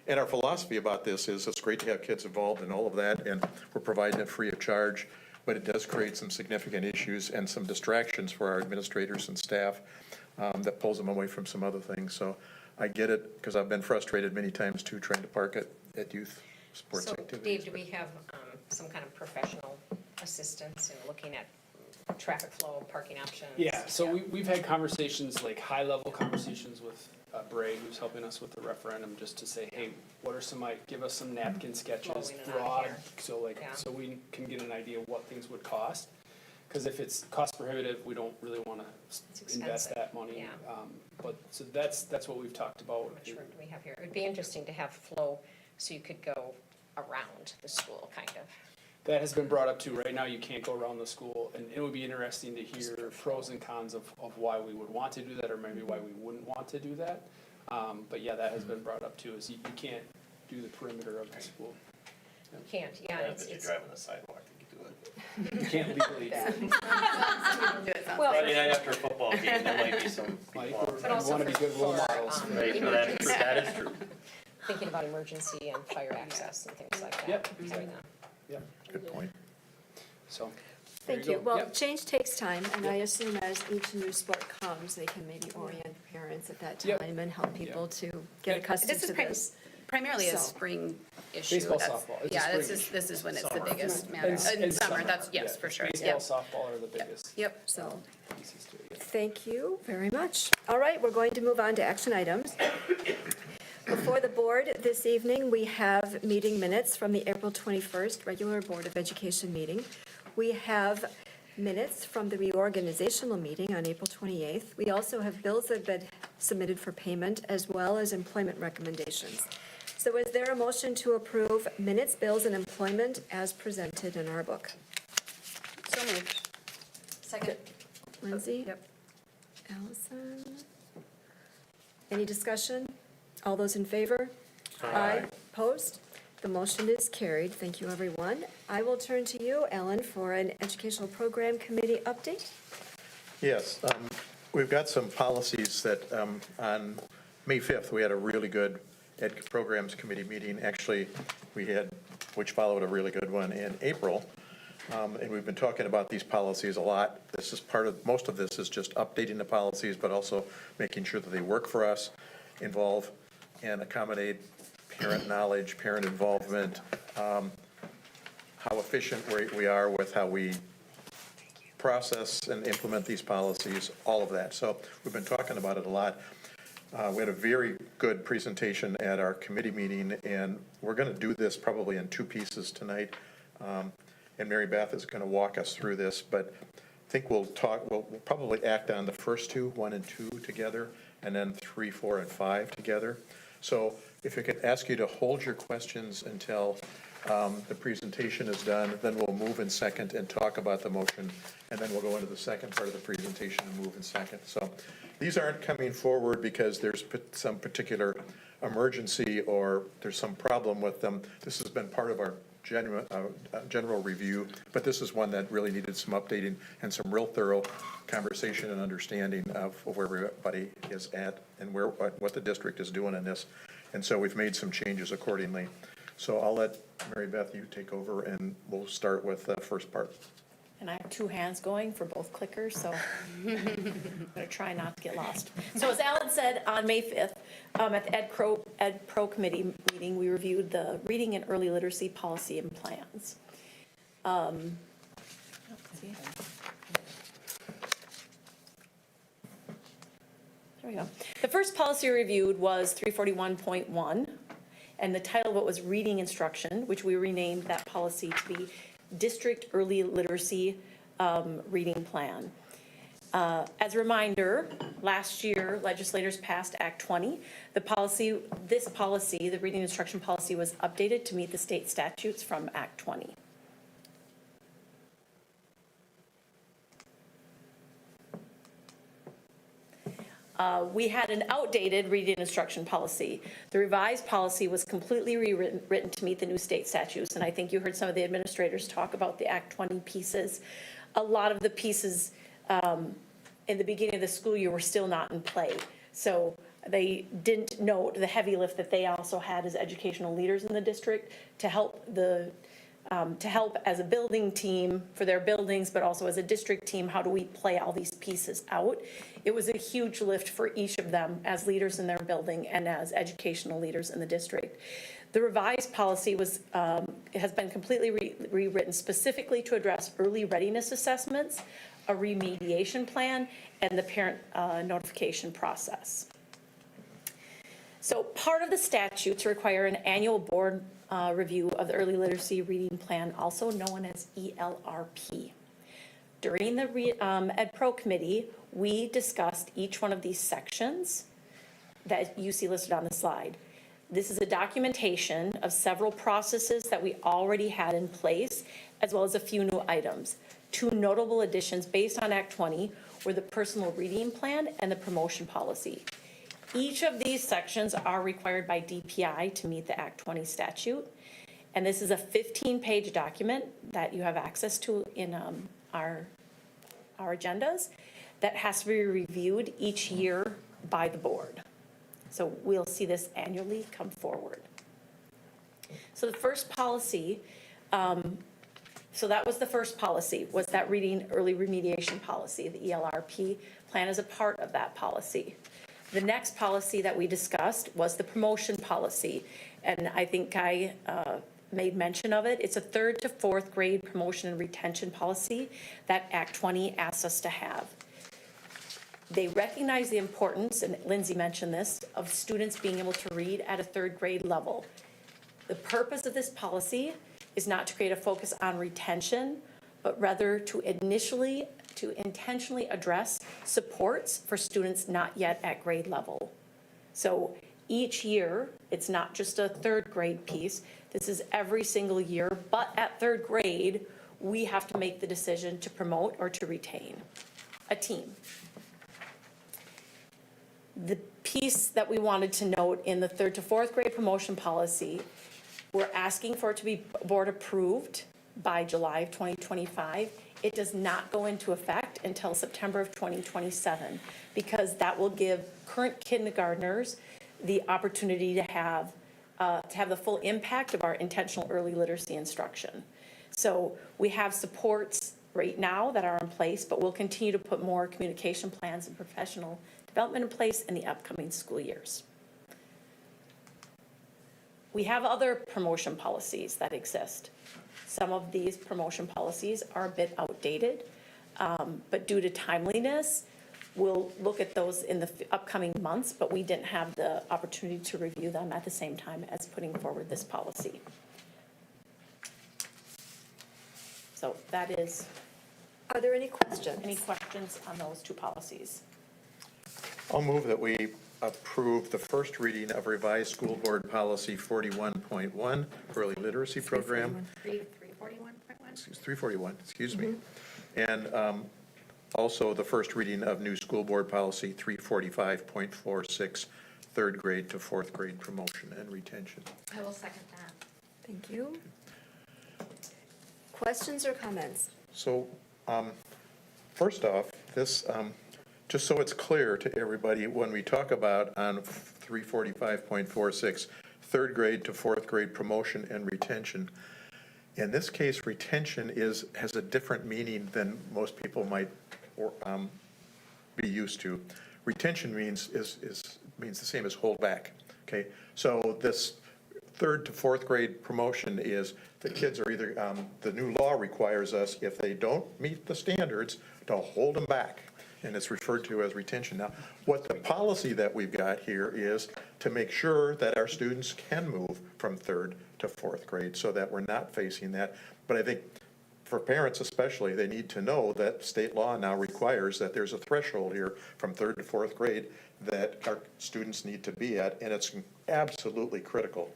and our philosophy about this is it's great to have kids involved in all of that, and we're providing it free of charge, but it does create some significant issues and some distractions for our administrators and staff that pulls them away from some other things. So I get it, because I've been frustrated many times too, trying to park at youth sports activities. So Dave, do we have some kind of professional assistance in looking at traffic flow, parking options? Yeah, so we've had conversations, like high-level conversations with Bray, who's helping us with the referendum, just to say, hey, what are give us some napkin sketches, broad, so we can get an idea of what things would cost. Because if it's cost prohibitive, we don't really want to invest that money. Yeah. But so that's what we've talked about. How much room do we have here? It would be interesting to have flow so you could go around the school, kind of. That has been brought up too. Right now, you can't go around the school, and it would be interesting to hear pros and cons of why we would want to do that, or maybe why we wouldn't want to do that. But yeah, that has been brought up too, is you can't do the perimeter of the school. You can't, yeah. If you're driving the sidewalk, you can do it. You can't legally do it. Friday night after a football game, there might be some. Like, But we also want to be good role for, models. Right, so that is true. Thinking about emergency and fire access and things like that. Yep. Doing that. Yep, Good point. so. there Thank you. go. Well, Yep. change takes time, and I assume as each new sport comes, they can maybe orient parents at that Yep. time and help people to get accustomed This to is this. primarily a So- spring issue. Baseball, That's- softball. It's a Yeah, spring this is when it's the Summer. biggest matter. And In summer, that's, yes, yeah, for sure. Baseball, Yep. softball are the biggest Yep. So, pieces to it. yeah. thank you very much. All right, we're going to move on to action items. Before the board this evening, we have meeting minutes from the April 21st regular Board of Education meeting. We have minutes from the reorganizational meeting on April 28th. We also have bills that have been submitted for payment, as well as employment recommendations. So is there a motion to approve minutes, bills, and employment as presented in our book? So moved. Second. Lindsay? Yep. Allison? Any discussion? All those in favor? Aye. Opposed? The motion is carried. Thank you, everyone. I will turn to you, Ellen, for an Educational Program Committee update. Yes, we've got some policies that, on May 5th, we had a really good Ed Programs Committee meeting. Actually, which followed a really good one in April. And we've been talking about these policies a lot. This is most of this is just updating the policies, but also making sure that they work for us, involve and accommodate parent knowledge, parent involvement, how efficient we are with how we process and implement these policies, all of that. So we've been talking about it a lot. We had a very good presentation at our committee meeting, and we're going to do this probably in 2 pieces tonight. And Mary Beth is going to walk us through this, but I think we'll probably act on the first 2, 1 and 2 together, and then 3, 4, and 5 together. So if I could ask you to hold your questions until the presentation is done, then we'll move in second and talk about the motion, and then we'll go into the second part of the presentation and move in second. So these aren't coming forward because there's some particular emergency or there's some problem with them. This has been part of our general review, but this is one that really needed some updating and some real thorough conversation and understanding of where everybody is at and what the district is doing in this. And so we've made some changes accordingly. So I'll let Mary Beth, you take over, and we'll start with the first part. And I have 2 hands going for both clickers, so I'm going to try not to get lost. So as Alan said, on May 5th, at the Ed Pro Committee meeting, we reviewed the reading and early literacy policy and plans. Let's see. There we go. The first policy reviewed was 341.1, and the title of it was Reading Instruction, which we renamed that policy to be District Early Literacy Reading Plan. As a reminder, last year, legislators passed Act 20. This policy, the reading instruction policy, was updated to meet the state statutes from Act 20. We had an outdated reading instruction policy. The revised policy was completely rewritten to meet the new state statutes, and I think you heard some of the administrators talk about the Act 20 pieces. A lot of the pieces in the beginning of the school year were still not in play. So they didn't note the heavy lift that they also had as educational leaders in the district to help as a building team for their buildings, but also as a district team, how do we play all these pieces out? It was a huge lift for each of them as leaders in their building and as educational leaders in the district. The revised policy has been completely rewritten specifically to address early readiness assessments, a remediation plan, and the parent notification process. So part of the statutes require an annual board review of the early literacy reading plan, also known as ELRP. During the Ed Pro Committee, we discussed each one of these sections that you see listed on the slide. This is a documentation of several processes that we already had in place, as well as a few new items. 2 notable additions based on Act 20 were the personal reading plan and the promotion policy. Each of these sections are required by DPI to meet the Act 20 statute. And this is a 15-page document that you have access to in our agendas that has to be reviewed each year by the board. So we'll see this annually come forward. So the first policy, so that was the first policy, was that reading early remediation policy. The ELRP plan is a part of that policy. The next policy that we discussed was the promotion policy, and I think I made mention of it. It's a 3rd to 4th grade promotion and retention policy that Act 20 asks us to have. They recognize the importance, and Lindsay mentioned this, of students being able to read at a 3rd grade level. The purpose of this policy is not to create a focus on retention, but rather to intentionally address supports for students not yet at grade level. So each year, it's not just a third grade piece, this is every single year, but at third grade, we have to make the decision to promote or to retain a team. The piece that we wanted to note in the third to fourth grade promotion policy, we're asking for it to be board approved by July of 2025. It does not go into effect until September of 2027, because that will give current kindergartners the opportunity to have the full impact of our intentional early literacy instruction. So we have supports right now that are in place, but we'll continue to put more communication plans and professional development in place in the upcoming school years. We have other promotion policies that exist. Some of these promotion policies are a bit outdated, but due to timeliness, we'll look at those in the upcoming months, but we didn't have the opportunity to review them at the same time as putting forward this policy. So that is. Are there any questions? Any questions on those two policies? I'll move that we approve the first reading of revised school board policy 41.1, early literacy program. 341, excuse me. And also the first reading of new school board policy 345.46, third grade to fourth grade promotion and retention. I will second that. Thank you. Questions or comments? So, first off, this, just so it's clear to everybody, when we talk about on 345.46, third grade to fourth grade promotion and retention, in this case, retention has a different meaning than most people might be used to. Retention means the same as hold back. Okay, so this third to fourth grade promotion is the kids are either the new law requires us, if they don't meet the standards, to hold them back, and it's referred to as retention. Now, what the policy that we've got here is to make sure that our students can move from third to fourth grade so that we're not facing that. But I think for parents especially, they need to know that state law now requires that there's a threshold here from third to fourth grade that our students need to be at, and it's absolutely critical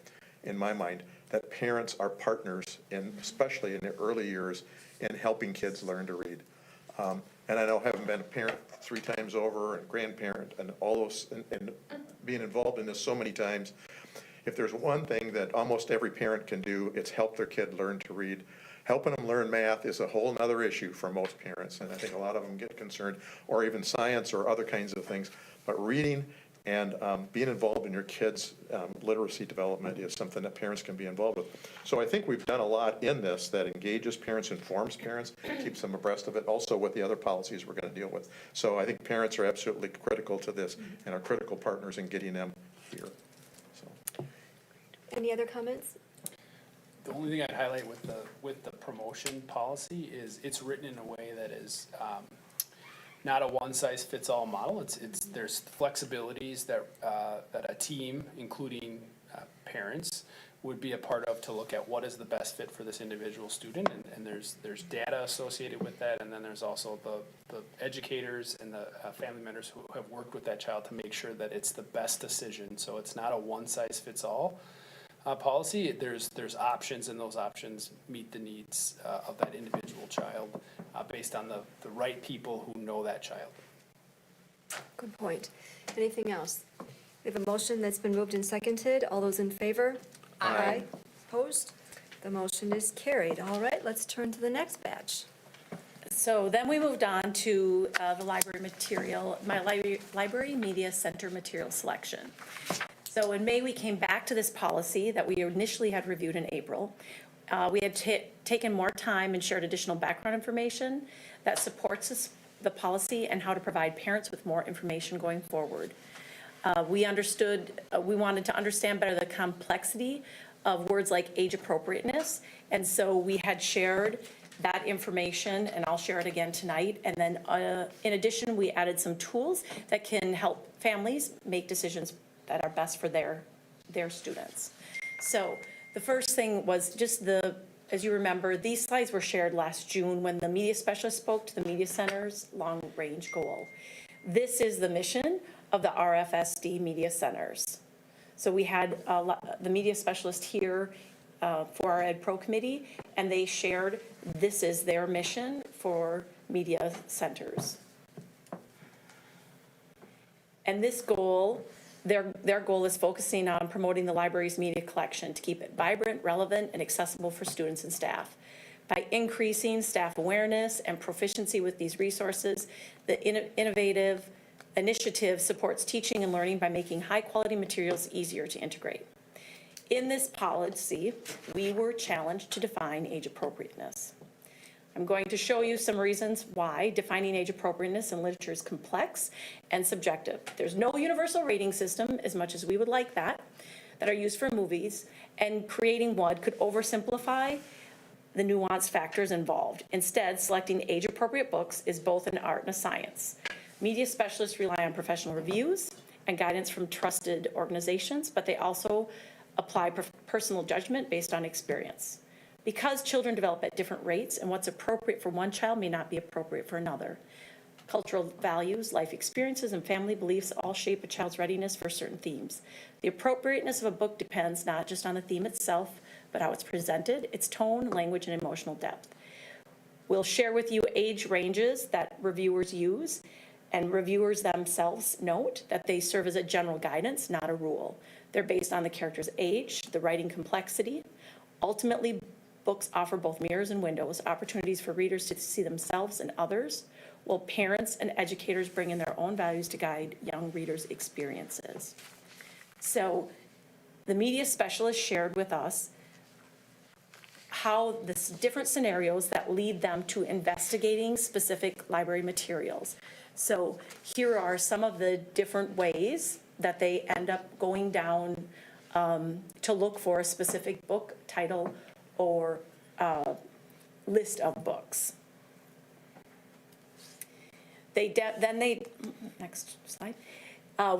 in my mind that parents are partners, especially in the early years, in helping kids learn to read. And I know, having been a parent 3 times over and grandparent and all those, and being involved in this so many times, if there's one thing that almost every parent can do, it's help their kid learn to read. Helping them learn math is a whole other issue for most parents, and I think a lot of them get concerned, or even science or other kinds of things. But reading and being involved in your kids' literacy development is something that parents can be involved with. So I think we've done a lot in this that engages parents, informs parents, keeps them abreast of it, also with the other policies we're going to deal with. So I think parents are absolutely critical to this and are critical partners in getting them here. So. Any other comments? The only thing I'd highlight with the promotion policy is it's written in a way that is not a one-size-fits-all model. There's flexibilities that a team, including parents, would be a part of to look at what is the best fit for this individual student, and there's data associated with that, and then there's also the educators and the family members who have worked with that child to make sure that it's the best decision. So it's not a one-size-fits-all policy. There's options, and those options meet the needs of that individual child based on the right people who know that child. Good point. Anything else? We have a motion that's been moved and seconded. All those in favor? Aye. Opposed? The motion is carried. All right, let's turn to the next batch. So then we moved on to the library media center material selection. So in May, we came back to this policy that we initially had reviewed in April. We had taken more time and shared additional background information that supports the policy and how to provide parents with more information going forward. We wanted to understand better the complexity of words like age appropriateness, and so we had shared that information, and I'll share it again tonight. And then in addition, we added some tools that can help families make decisions that are best for their students. So the first thing was just as you remember, these slides were shared last June when the media specialist spoke to the media center's long-range goal. This is the mission of the RFSD media centers. So we had the media specialist here for our Ed Pro committee, and they shared this is their mission for media centers. And this goal, their goal is focusing on promoting the library's media collection to keep it vibrant, relevant, and accessible for students and staff. By increasing staff awareness and proficiency with these resources, the innovative initiative supports teaching and learning by making high-quality materials easier to integrate. In this policy, we were challenged to define age appropriateness. I'm going to show you some reasons why defining age appropriateness in literature is complex and subjective. There's no universal rating system, as much as we would like that are used for movies, and creating one could oversimplify the nuanced factors involved. Instead, selecting age-appropriate books is both an art and a science. Media specialists rely on professional reviews and guidance from trusted organizations, but they also apply personal judgment based on experience. Because children develop at different rates, and what's appropriate for one child may not be appropriate for another. Cultural values, life experiences, and family beliefs all shape a child's readiness for certain themes. The appropriateness of a book depends not just on the theme itself, but how it's presented, its tone, language, and emotional depth. We'll share with you age ranges that reviewers use, and reviewers themselves note that they serve as a general guidance, not a rule. They're based on the character's age, the writing complexity. Ultimately, books offer both mirrors and windows, opportunities for readers to see themselves and others, while parents and educators bring in their own values to guide young readers' experiences. So the media specialist shared with us how the different scenarios that lead them to investigating specific library materials. So here are some of the different ways that they end up going down to look for a specific book title or list of books. Next slide.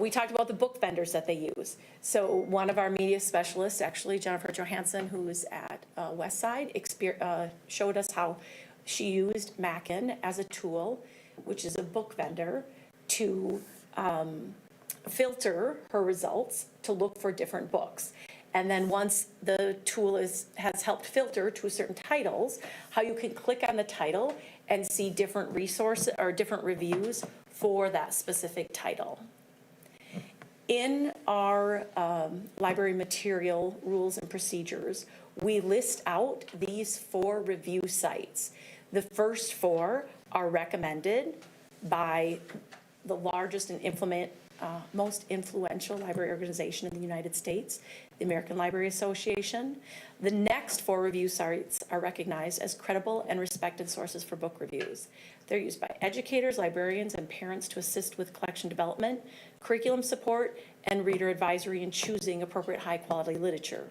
We talked about the book vendors that they use. So one of our media specialists, actually Jennifer Johansson, who's at Westside, showed us how she used Mackin as a tool, which is a book vendor, to filter her results to look for different books. And then once the tool has helped filter to certain titles, how you can click on the title and see different resources or different reviews for that specific title. In our library material rules and procedures, we list out these 4 review sites. The first 4 are recommended by the largest and most influential library organization in the United States, the American Library Association. The next 4 review sites are recognized as credible and respected sources for book reviews. They're used by educators, librarians, and parents to assist with collection development, curriculum support, and reader advisory in choosing appropriate high-quality literature.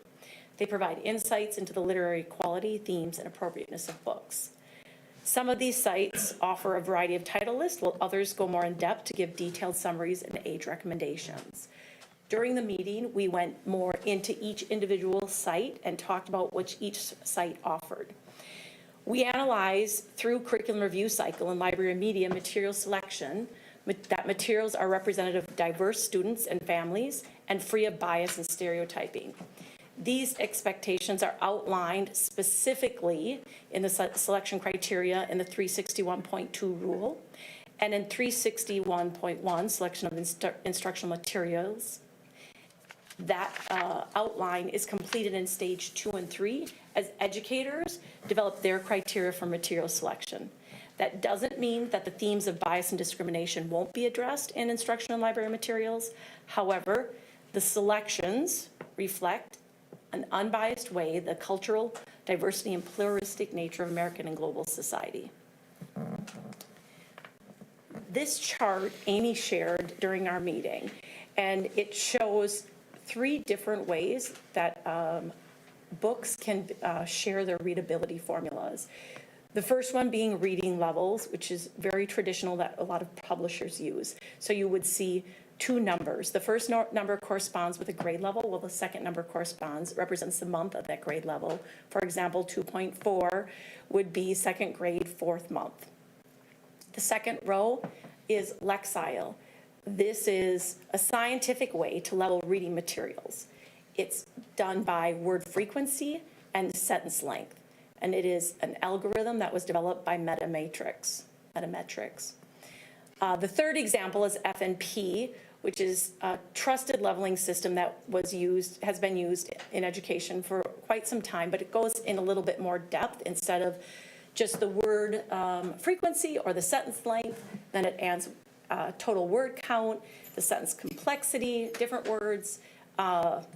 They provide insights into the literary quality, themes, and appropriateness of books. Some of these sites offer a variety of title lists, while others go more in depth to give detailed summaries and age recommendations. During the meeting, we went more into each individual site and talked about what each site offered. We analyzed through curriculum review cycle and library and media material selection that materials are representative of diverse students and families and free of bias and stereotyping. These expectations are outlined specifically in the selection criteria in the 361.2 rule and in 361.1 selection of instructional materials. That outline is completed in stage 2 and 3 as educators develop their criteria for material selection. That doesn't mean that the themes of bias and discrimination won't be addressed in instructional and library materials. However, the selections reflect an unbiased way the cultural diversity and pluralistic nature of American and global society. This chart Amy shared during our meeting, and it shows 3 different ways that books can share their readability formulas. The first one being reading levels, which is very traditional that a lot of publishers use. So you would see 2 numbers. The first number corresponds with a grade level, while the second number represents the month of that grade level. For example, 2.4 would be second grade, 4th month. The second row is Lexile. This is a scientific way to level reading materials. It's done by word frequency and sentence length. And it is an algorithm that was developed by Metametrics. The third example is FNP, which is a trusted leveling system that has been used in education for quite some time, but it goes in a little bit more depth. Instead of just the word frequency or the sentence length, then it adds total word count, the sentence complexity, different words,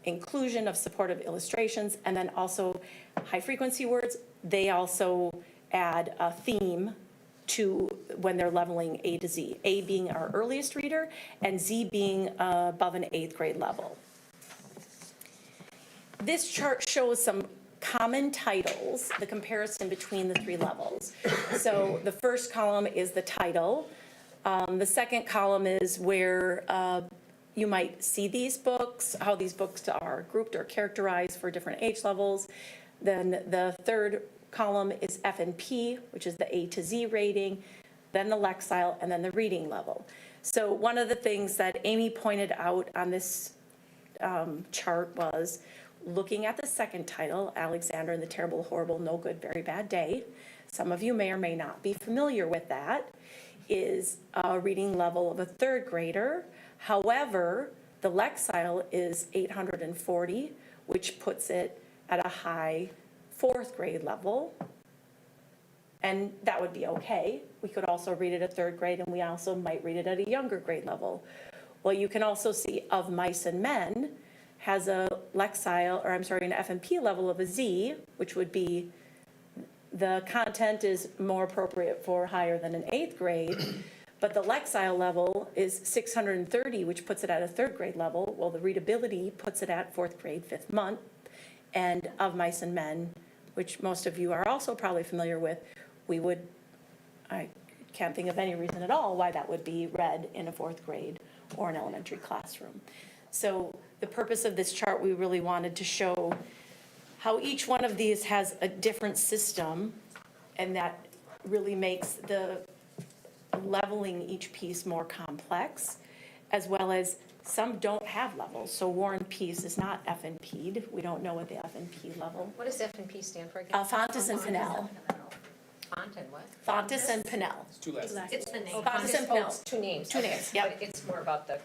inclusion of supportive illustrations, and then also high-frequency words. They also add a theme to when they're leveling A to Z, A being our earliest reader and Z being above an 8th grade level. This chart shows some common titles, the comparison between the 3 levels. So the first column is the title. The second column is where you might see these books, how these books are grouped or characterized for different age levels. Then the third column is FNP, which is the A to Z rating, then the Lexile, and then the reading level. So one of the things that Amy pointed out on this chart was looking at the second title, Alexander and the Terrible, Horrible, No Good, Very Bad Day. Some of you may or may not be familiar with that. Is a reading level of a 3rd grader. However, the Lexile is 840, which puts it at a high 4th grade level. And that would be okay. We could also read it at 3rd grade, and we also might read it at a younger grade level. Well, you can also see Of Mice and Men has a Lexile, or I'm sorry, an FNP level of a Z, which would be the content is more appropriate for higher than an 8th grade, but the Lexile level is 630, which puts it at a 3rd grade level. Well, the readability puts it at 4th grade, 5th month. And Of Mice and Men, which most of you are also probably familiar with, I can't think of any reason at all why that would be read in a 4th grade or an elementary classroom. So the purpose of this chart, we really wanted to show how each one of these has a different system, and that really makes the leveling each piece more complex, as well as some don't have levels. So War and Peace is not FNP'd. We don't know what the FNP level. What does F&P stand for again? Fontes and Pinnell. Font and what? Fontes and Pinnell. It's 2 lessons. It's the name. Oh, Fontes and oh, Pinnell. it's 2 names. 2 okay. names, yep. But it's more about the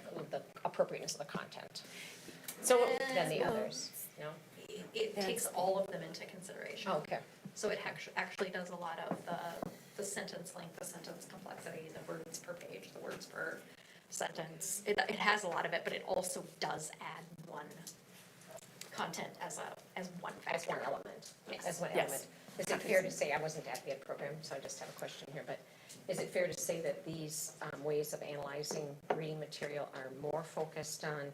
appropriateness of the content So than the others, no? It takes all of them into consideration. Oh, okay. So it actually does a lot of the sentence length, the sentence complexity, the words per page, the words per sentence. It has a lot of it, but it also does add one content as one factor. As one element. Yes. As one Yes. element. Is it fair to say, I wasn't at the ed program, so I just have a question here, but is it fair to say that these ways of analyzing reading material are more focused on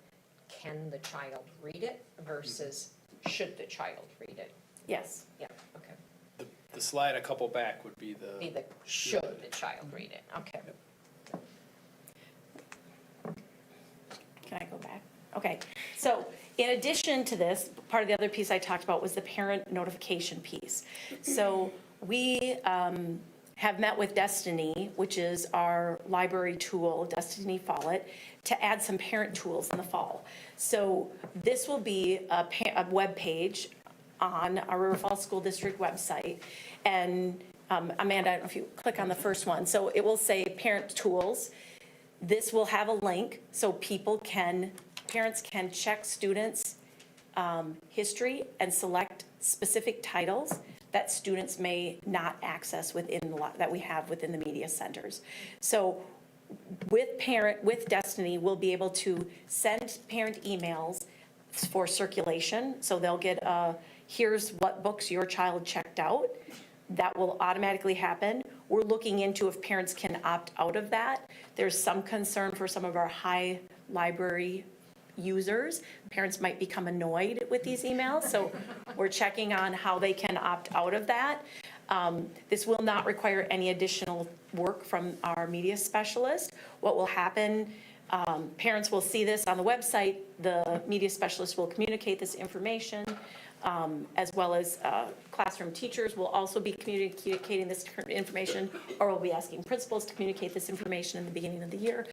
can the child read it versus should the child read it? yes. Yeah, okay. The slide a couple back would be the. Be the should the child read it, okay. Can I go back? Okay, so in addition to this, part of the other piece I talked about was the parent notification piece. So we have met with Destiny, which is our library tool, Destiny Follett, to add some parent tools in the fall. So this will be a web page on our River Falls School District website. And Amanda, I don't know if you click on the first one. So it will say parent tools. This will have a link so parents can check students' history and select specific titles that students may not access that we have within the media centers. So with Destiny, we'll be able to send parent emails for circulation. So they'll get here's what books your child checked out. That will automatically happen. We're looking into if parents can opt out of that. There's some concern for some of our high library users. Parents might become annoyed with these emails, so we're checking on how they can opt out of that. This will not require any additional work from our media specialist. What will happen, parents will see this on the website, the media specialist will communicate this information, as well as classroom teachers will also be communicating this information, or will be asking principals to communicate this information in the beginning of the year.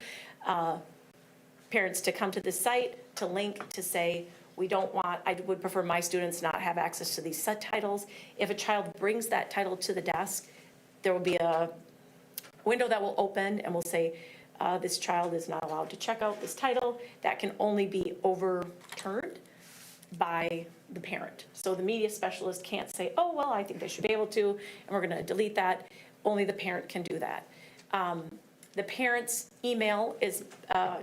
parents to come to the site, to link, to say, we don't want, I would prefer my students not have access to these subtitles. If a child brings that title to the desk, there will be a window that will open and will say, this child is not allowed to check out this title. That can only be overturned by the parent. So the media specialist can't say, oh, well, I think they should be able to, and we're gonna delete that. Only the parent can do that. The parent's email is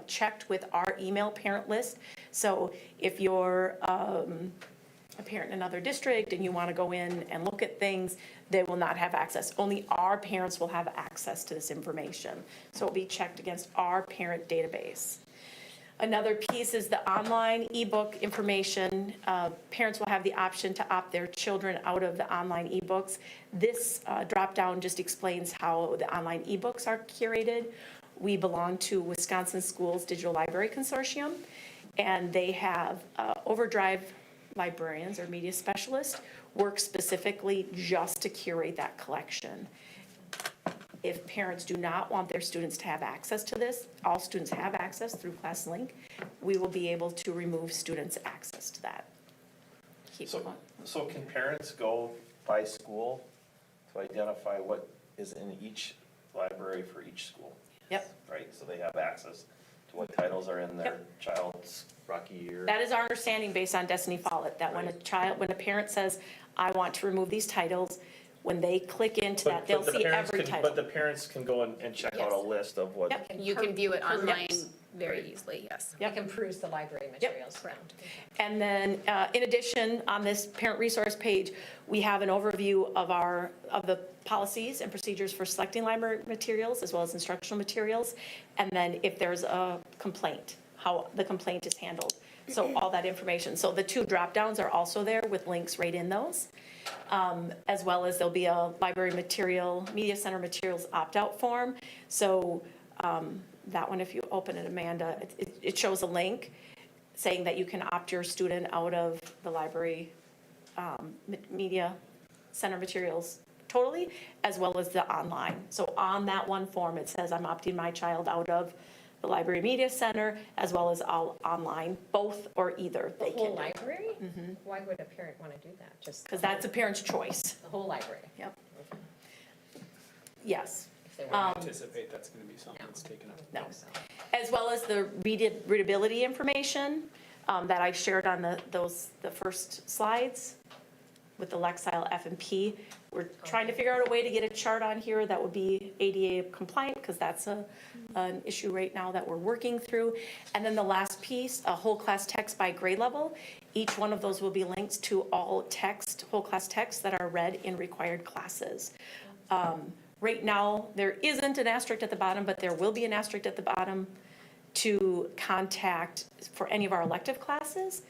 checked with our email parent list. So if you're a parent in another district and you want to go in and look at things, they will not have access. Only our parents will have access to this information. So it'll be checked against our parent database. Another piece is the online ebook information. Parents will have the option to opt their children out of the online ebooks. This drop-down just explains how the online ebooks are curated. We belong to Wisconsin Schools Digital Library Consortium, and they have Overdrive librarians or media specialists work specifically just to curate that collection. If parents do not want their students to have access to this, all students have access through ClassLink, we will be able to remove students' access to that. Keep them on. So can parents go by school to identify what is in each library for each school? Yep. Right, so they have access to what titles are in their child's Rocky Year? That is our understanding based on Destiny Follett, that when a parent says, I want to remove these titles, when they click into that, they'll see every title. But the parents can go and check out a list of what. Yep. You can view it online Yes. very easily, yes. You can peruse the library materials. correct. And then, in addition, on this parent resource page, we have an overview of the policies and procedures for selecting library materials as well as instructional materials. And then if there's a complaint, how the complaint is handled. So all that information. So the 2 drop-downs are also there with links right in those. As well as there'll be a library material, media center materials opt-out form. So that one, if you open it, Amanda, it shows a link saying that you can opt your student out of the library media center materials totally, as well as the online. So on that one form, it says I'm opting my child out of the library media center as well as all online, both or either The they can whole do. library? Why would a parent want to do that? Just Because that's a parent's choice. the whole library? Yep. Yes. If they I want. anticipate that's gonna be something that's taken up. No. As well as the readability information that I shared on the first slides with the Lexile F&P. We're trying to figure out a way to get a chart on here that would be ADA compliant, because that's an issue right now that we're working through. And then the last piece, a whole class text by grade level. Each one of those will be linked to all text, whole class texts that are read in required classes. Right now, there isn't an asterisk at the bottom, but there will be an asterisk at the bottom to contact for any of our elective classes.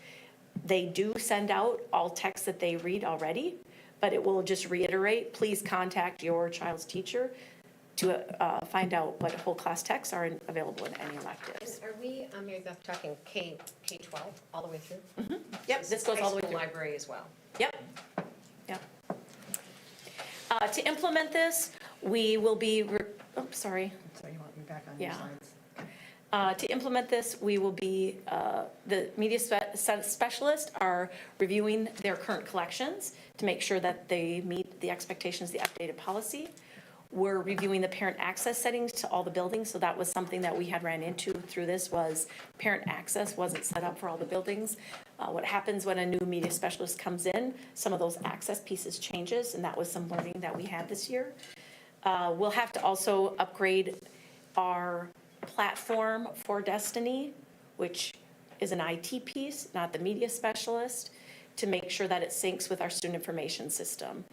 They do send out all texts that they read already, but it will just reiterate, please contact your child's teacher to find out what whole class texts are available in any electives. And are we, Mary Beth, talking K-12 all the way through? Yep, this goes all the way High school through. library as well? Yep, yep. To implement this, we will be, sorry. Sorry, you want me back on your To implement this, we will be, the media specialists are reviewing their current collections to make sure that they meet the expectations of the updated policy. We're reviewing the parent access settings to all the buildings, so that was something that we had ran into through this, was parent access wasn't set up for all the buildings. What happens when a new media specialist comes in, some of those access pieces changes, and that was some learning that we had this year. We'll have to also upgrade our platform for Destiny, which is an IT piece, not the media specialist, to make sure that it syncs with our student information system.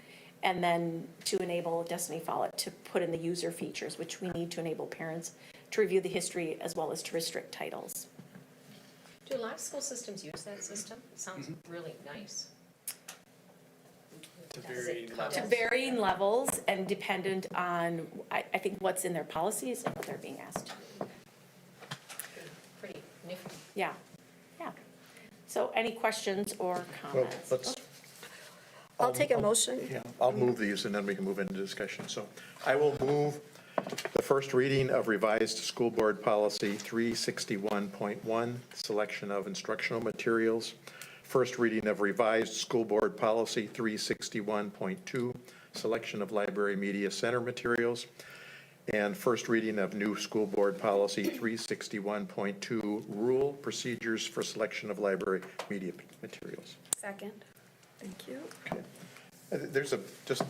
And then to enable Destiny Follett to put in the user features, which we need to enable parents to review the history as well as to restrict titles. Do a lot of school systems use that system? It sounds really nice. To Does varying it levels. To varying levels and dependent on, I think, what's in their policies and what they're being asked. Pretty nifty. Yeah, yeah. So any questions or Well, comments? let's. I'll take a motion. Yeah, I'll move these and then we can move into discussion. So I will move The first reading of revised school board policy 361.1, selection of instructional materials. First reading of revised school board policy 361.2, selection of library media center materials. And first reading of new school board policy 361.2, rule procedures for selection of library media materials. Second. Thank you. There's just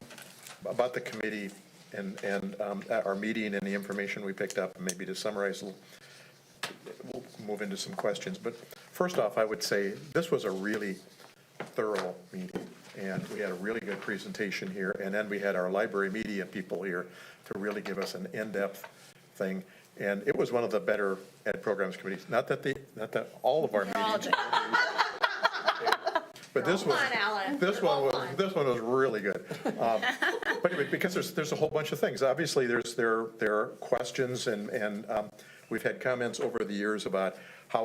about the committee and our meeting and the information we picked up, maybe to summarize, we'll move into some questions. But first off, I would say this was a really thorough meeting, and we had a really good presentation here, and then we had our library media people here to really give us an in-depth thing. And it was one of the better ed programs committees. Not that all of our meetings. But this one was really good. But anyway, because there's a whole bunch of things. Obviously, there are questions, and we've had comments over the years about how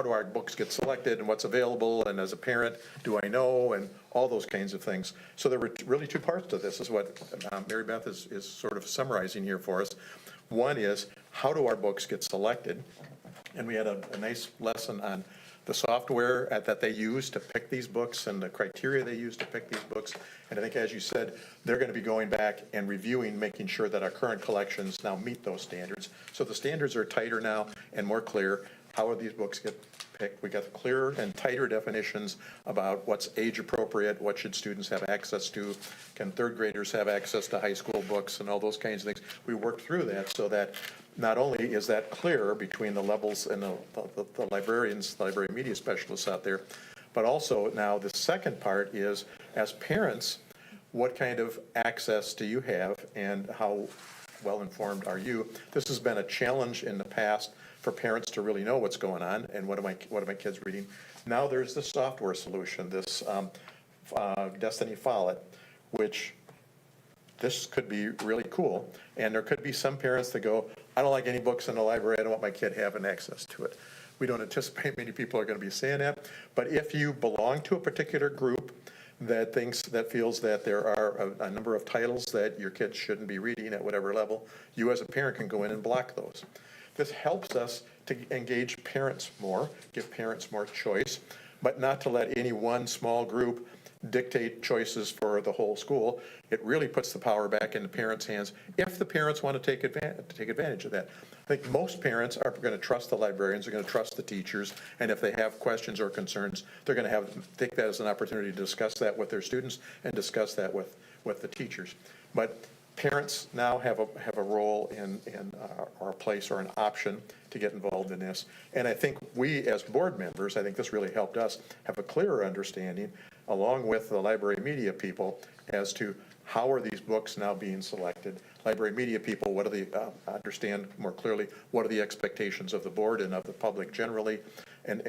do our books get selected and what's available, and as a parent, do I know, and all those kinds of things. So there were really two parts to this, is what Mary Beth is sort of summarizing here for us. One is, how do our books get selected? And we had a nice lesson on the software that they use to pick these books and the criteria they use to pick these books. And I think, as you said, they're going to be going back and reviewing, making sure that our current collections now meet those standards. So the standards are tighter now and more clear. How are these books get picked? We got clearer and tighter definitions about what's age appropriate, what should students have access to, can third graders have access to high school books, and all those kinds of things. We worked through that so that not only is that clear between the levels and the librarians, the library media specialists out there, but also now the second part is, as parents, what kind of access do you have and how well informed are you? This has been a challenge in the past for parents to really know what's going on and what are my kids reading. Now there's this software solution, this Destiny Follett, which this could be really cool. And there could be some parents that go, I don't like any books in the library, I don't want my kid having access to it. We don't anticipate many people are going to be saying that, but if you belong to a particular group that feels that there are a number of titles that your kids shouldn't be reading at whatever level, you as a parent can go in and block those. This helps us to engage parents more, give parents more choice, but not to let any one small group dictate choices for the whole school. It really puts the power back in the parents' hands if the parents want to take advantage of that. I think most parents are going to trust the librarians, are going to trust the teachers, and if they have questions or concerns, they're going to take that as an opportunity to discuss that with their students and discuss that with the teachers. But parents now have a role in our place or an option to get involved in this. And I think we, as board members, I think this really helped us have a clearer understanding, along with the library media people, as to how are these books now being selected. Library media people, what do they understand more clearly? What are the expectations of the board and of the public generally, and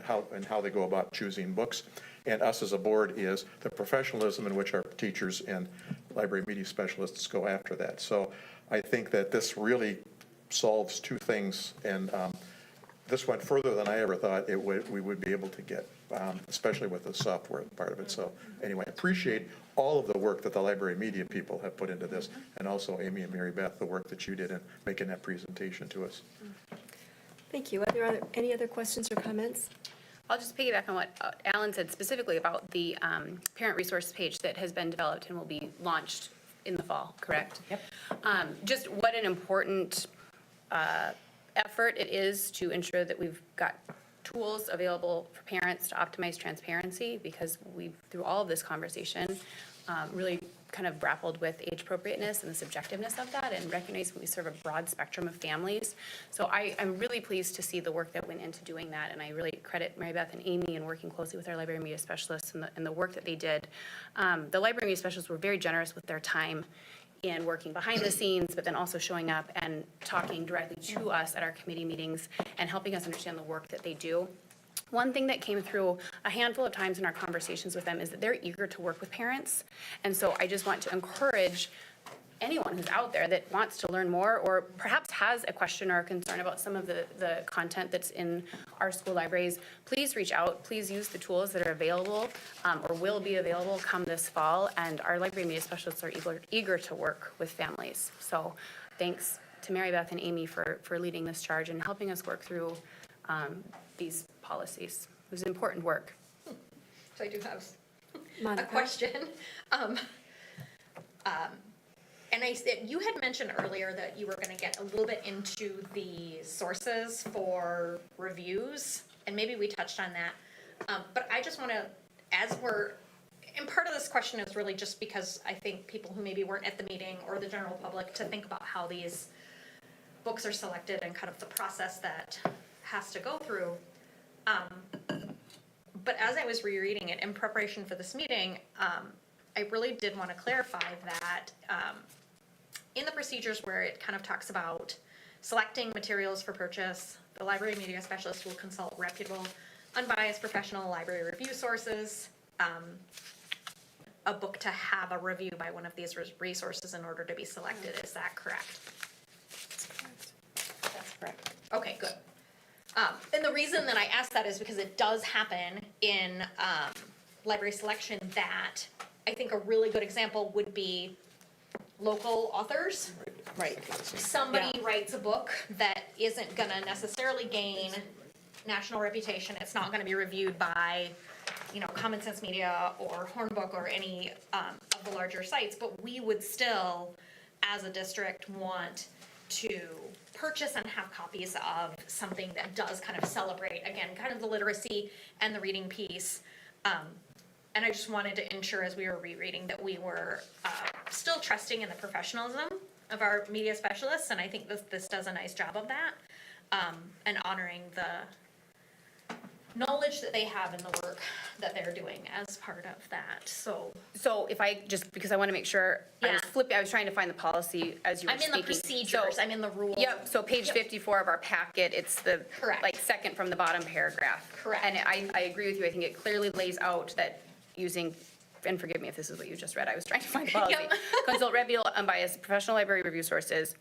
how they go about choosing books? And us as a board is the professionalism in which our teachers and library media specialists go after that. So I think that this really solves two things, and this went further than I ever thought we would be able to get, especially with the software part of it. So anyway, I appreciate all of the work that the library media people have put into this, and also Amy and Mary Beth, the work that you did in making that presentation to us. Thank you. Are there any other questions or comments? I'll just piggyback on what Alan said specifically about the parent resource page that has been developed and will be launched in the fall, correct? Yep. Just what an important effort it is to ensure that we've got tools available for parents to optimize transparency, because we've, through all of this conversation, really kind of grappled with age appropriateness and the subjectiveness of that, and recognize we serve a broad spectrum of families. So I'm really pleased to see the work that went into doing that, and I really credit Mary Beth and Amy in working closely with our library media specialists and the work that they did. The library media specialists were very generous with their time in working behind the scenes, but then also showing up and talking directly to us at our committee meetings and helping us understand the work that they do. One thing that came through a handful of times in our conversations with them is that they're eager to work with parents. And so I just want to encourage anyone who's out there that wants to learn more or perhaps has a question or a concern about some of the content that's in our school libraries, please reach out. Please use the tools that are available or will be available come this fall. And our library media specialists are eager to work with families. So thanks to Mary Beth and Amy for leading this charge and helping us work through these policies. It was important work. So I do have a Monica? question. And I said, you had mentioned earlier that you were gonna get a little bit into the sources for reviews, and maybe we touched on that. But I just wanna, and part of this question is really just because I think people who maybe weren't at the meeting or the general public to think about how these books are selected and kind of the process that has to go through. But as I was rereading it in preparation for this meeting, I really did want to clarify that in the procedures where it kind of talks about selecting materials for purchase, the library media specialist will consult reputable, unbiased professional library review sources. A book to have a review by one of these resources in order to be selected. Is that correct? That's correct. Okay, good. And the reason that I ask that is because it does happen in library selection that I think a really good example would be local authors. Right. Somebody writes a book that isn't gonna necessarily gain national reputation. It's not gonna be reviewed by, Common Sense Media or Hornbook or any of the larger sites, but we would still, as a district, want to purchase and have copies of something that does kind of celebrate, again, kind of the literacy and the reading piece. And I just wanted to ensure as we were rereading that we were still trusting in the professionalism of our media specialists, and I think this does a nice job of that, and honoring the knowledge that they have in the work that they're doing as part of that, so. So if I just, because I want to make sure, I was trying to find the policy as you were I'm in speaking. the procedures, I'm in the rules. Yep, so page 54 of our packet, it's the, Correct. second from the bottom paragraph. Correct. And I agree with you, I think it clearly lays out that using, and forgive me if this is what you just read, I was trying to find the policy. Yep. Consult reputable, unbiased, professional library review sources,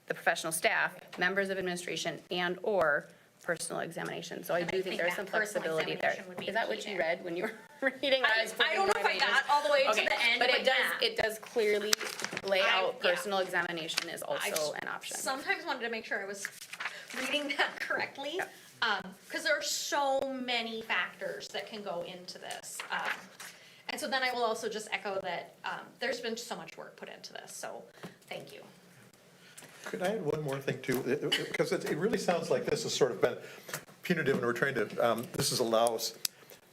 the professional staff, members of administration, and/or personal examination. So I do think there's some that personal flexibility there. examination would be Is that the what key you there. read when you were reading? I don't know if I got all the way to the end, But but it does clearly lay out yeah. personal examination is also an option. Sometimes wanted to make sure I was reading that correctly, because there are so many factors that can go into this. And so then I will also just echo that there's been so much work put into this, so thank you. Could I add one more thing too? Because it really sounds like this has sort of been punitive and we're trying to, allows,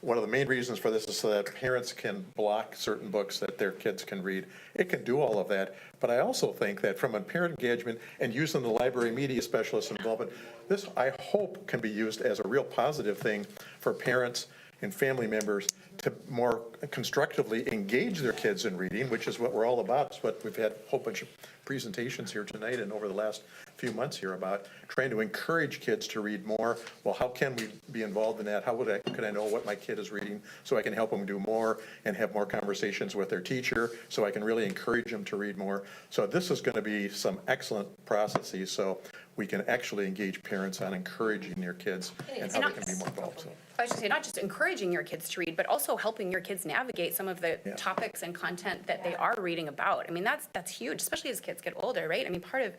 one of the main reasons for this is so that parents can block certain books that their kids can read. It can do all of that, but I also think that from a parent engagement and using the library media specialist involvement, this, I hope, can be used as a real positive thing for parents and family members to more constructively engage their kids in reading, which is what we're all about. It's what we've had a whole bunch of presentations here tonight and over the last few months here about trying to encourage kids to read more. Well, how can we be involved in that? How could I know what my kid is reading so I can help them do more and have more conversations with their teacher so I can really encourage them to read more. So this is going to be some excellent processes so we can actually engage parents on encouraging their kids and how they can be more involved. So. I should say, not just encouraging your kids to read, but also helping your kids navigate some of the topics and content that they are reading about. I mean, that's huge, especially as kids get older, right? I mean, part of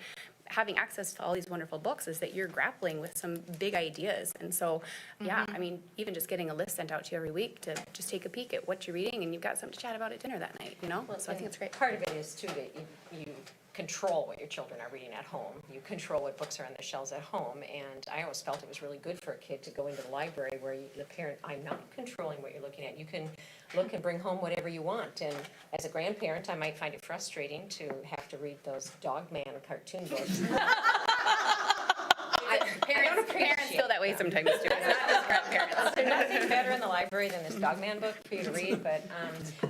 having access to all these wonderful books is that you're grappling with some big ideas. And so, I mean, even just getting a list sent out to you every week to just take a peek at what you're reading and you've got something to chat about at dinner that night, you know? So I think it's great. Part of it is too that you control what your children are reading at home. You control what books are on the shelves at home, and I always felt it was really good for a kid to go into the library where the parent, I'm not controlling what you're looking at. You can look and bring home whatever you want, and as a grandparent, I might find it frustrating to have to read those Dog Man cartoon books. Parents feel that way sometimes too. It's not just grandparents. There's nothing better in the library than this Dogman book for you to read, but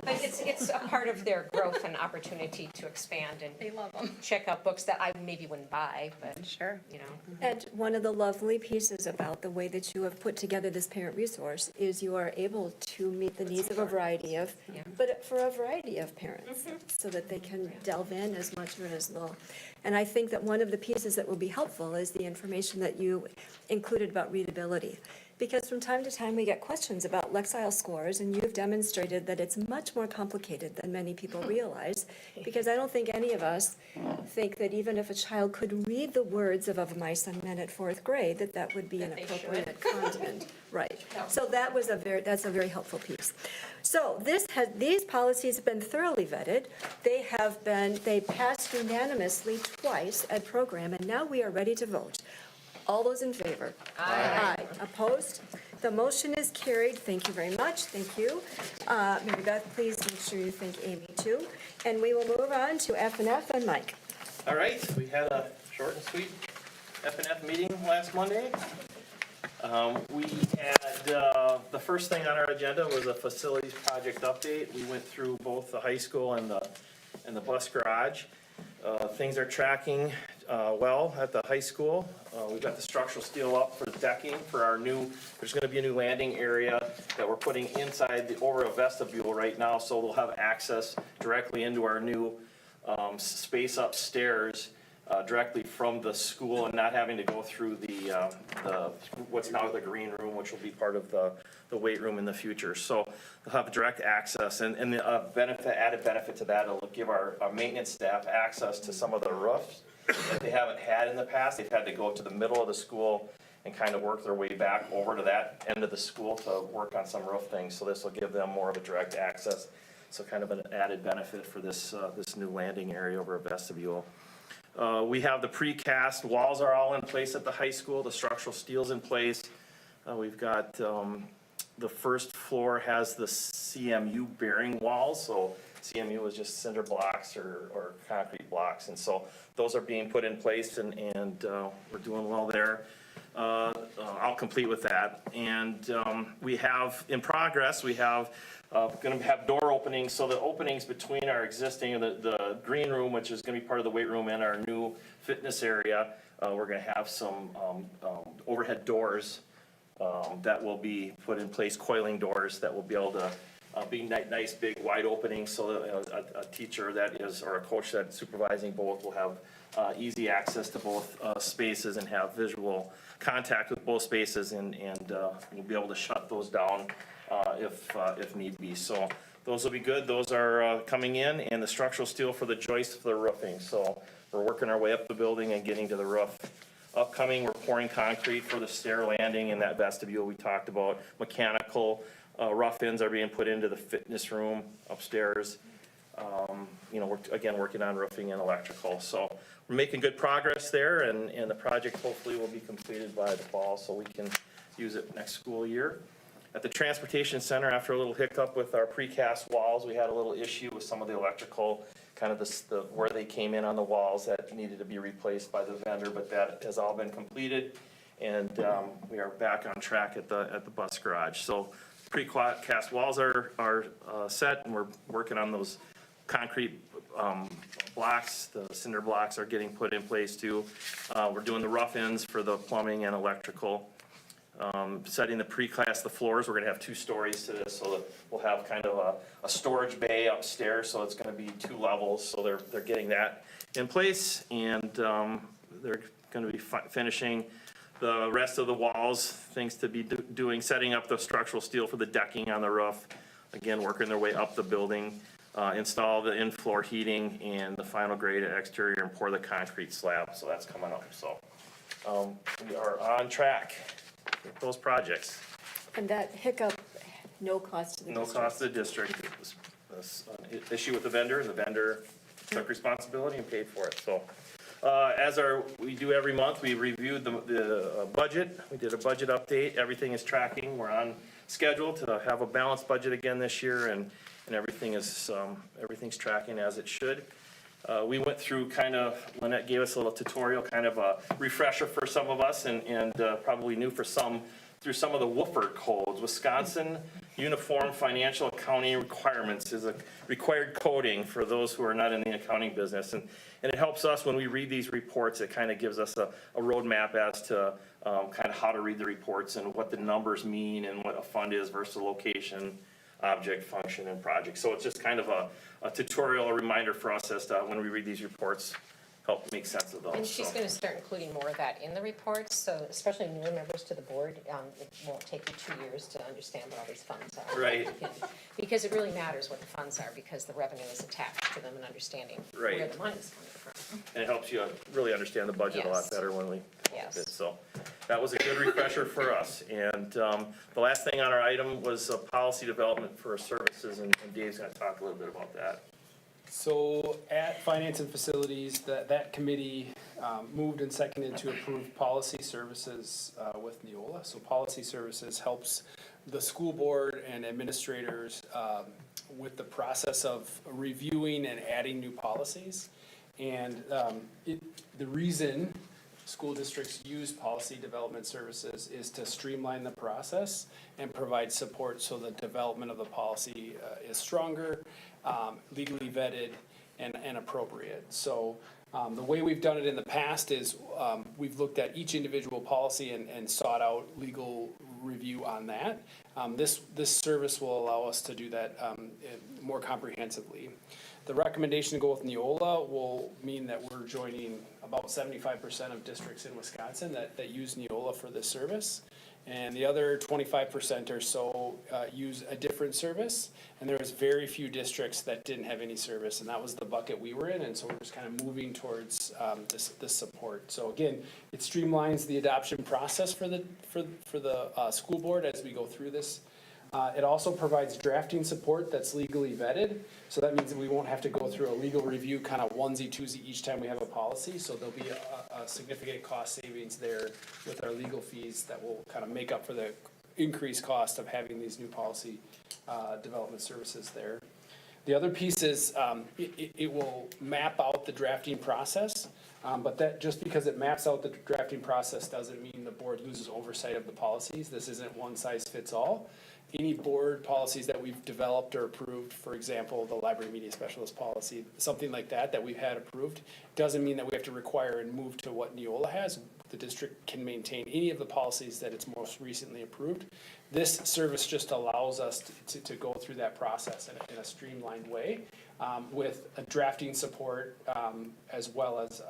it's a part of their growth and opportunity to expand and They love them. check out books that I maybe wouldn't buy, but, Sure. you know. And one of the lovely pieces about the way that you have put together this parent resource is you are able to meet the needs of a variety of, but for a variety of parents, so that they can delve in as much or as little. And I think that one of the pieces that will be helpful is the information that you included about readability. Because from time to time, we get questions about Lexile scores, and you've demonstrated that it's much more complicated than many people realize, because I don't think any of us think that even if a child could read the words of My Son Men at fourth grade, that that would be an appropriate content. Right. So that's a very helpful piece. So these policies have been thoroughly vetted. They passed unanimously twice at program, and now we are ready to vote. All those in favor? Aye. Opposed? The motion is carried. Thank you very much. Thank you. Mary Beth, please make sure you thank Amy too. And we will move on to F and F and Mike. All right, we had a short and sweet F&F meeting last Monday. We had, the first thing on our agenda was a facilities project update. We went through both the high school and the bus garage. Things are tracking well at the high school. We've got the structural steel up for the decking for our there's gonna be a new landing area that we're putting inside the Oriole vestibule right now, so we'll have access directly into our new space upstairs directly from the school and not having to go through the what's now the green room, which will be part of the weight room in the future. So they'll have direct access, and the added benefit to that, it'll give our maintenance staff access to some of the roofs that they haven't had in the past. They've had to go to the middle of the school and kind of work their way back over to that end of the school to work on some roof things. So this will give them more of a direct access. So kind of an added benefit for this new landing area over a vestibule. We have the precast walls are all in place at the high school. The structural steel's in place. We've got the first floor has the CMU bearing walls. So CMU is just cinder blocks or concrete blocks, and so those are being put in place, and we're doing well there. I'll complete with that. And we have in progress. We have going to have door openings, so the openings between our existing the green room, which is going to be part of the weight room, and our new fitness area. We're going to have some overhead doors that will be put in place, coiling doors that will be able to be nice, big, wide openings, so that a teacher that is, or a coach that's supervising both will have easy access to both spaces and have visual contact with both spaces, and we'll be able to shut those down if need be. So those will be good. Those are coming in, and the structural steel for the joist for the roofing. So we're working our way up the building and getting to the roof. Upcoming, we're pouring concrete for the stair landing in that vestibule we talked about. Mechanical rough ends are being put into the fitness room upstairs. We're again working on roofing and electrical. So we're making good progress there, and the project hopefully will be completed by the fall so we can use it next school year. At the transportation center, after a little hiccup with our precast walls, we had a little issue with some of the electrical, kind of where they came in on the walls that needed to be replaced by the vendor, but that has all been completed, and we are back on track at the bus garage. So precast walls are set, and we're working on those concrete blocks. The cinder blocks are getting put in place too. We're doing the rough ends for the plumbing and electrical. Setting the precast, the floors, we're gonna have 2 stories to this, so that we'll have kind of a storage bay upstairs, so it's gonna be 2 levels, so they're getting that in place, and they're gonna be finishing the rest of the walls, things to be doing, setting up the structural steel for the decking on the roof, again, working their way up the building, install the in-floor heating and the final grade exterior, and pour the concrete slab, so that's coming up, so we are on track with those projects. And that hiccup, no cost to the No district. cost to the district. It was an issue with the vendor, and the vendor took responsibility and paid for it, so. We do every month, we reviewed the budget. We did a budget update. Everything is tracking. We're on schedule to have a balanced budget again this year, and everything is, everything's tracking as it should. We went through kind of, Lynette gave us a little tutorial, kind of a refresher for some of us and probably new for some, through some of the Wooford codes. Wisconsin Uniform Financial Accounting Requirements is a required coding for those who are not in the accounting business. And it helps us when we read these reports, it kind of gives us a roadmap as to kind of how to read the reports and what the numbers mean and what a fund is versus a location, object, function, and project. So it's just kind of a tutorial, a reminder for us as to when we read these reports, help make sense of those. And she's So. gonna start including more of that in the reports, so especially newer members to the board, it won't take you 2 years to understand what all these funds are. Right. Because it really matters what the funds are, because the revenue is attached to them and understanding where Right. the money's coming from. And it helps you really understand the budget a lot Yes. better when we Yes. did. So that was a good refresher for us. And the last thing on our item was policy development for services, and Dave's gonna talk a little bit about that. So at Finance and Facilities, that committee moved and seconded to approve policy services with Neola. So policy services helps the school board and administrators with the process of reviewing and adding new policies. And the reason school districts use policy development services is to streamline the process and provide support so the development of the policy is stronger, legally vetted, and appropriate. So the way we've done it in the past is we've looked at each individual policy and sought out legal review on that. This service will allow us to do that more comprehensively. The recommendation to go with Neola will mean that we're joining about 75% of districts in Wisconsin that use Neola for this service. And the other 25% or so use a different service. And there was very few districts that didn't have any service, and that was the bucket we were in. And so we're just kind of moving towards this support. So again, it streamlines the adoption process for the school board as we go through this. It also provides drafting support that's legally vetted. So that means that we won't have to go through a legal review kind of onesie-twosie each time we have a policy. So there'll be a significant cost savings there with our legal fees that will kind of make up for the increased cost of having these new policy development services there. The other piece is it will map out the drafting process. But that, just because it maps out the drafting process doesn't mean the board loses oversight of the policies. This isn't one size fits all. Any board policies that we've developed or approved, for example, the library media specialist policy, something like that we've had approved, doesn't mean that we have to require and move to what Neola has. The district can maintain any of the policies that it's most recently approved. This service just allows us to go through that process in a streamlined way with a drafting support as well as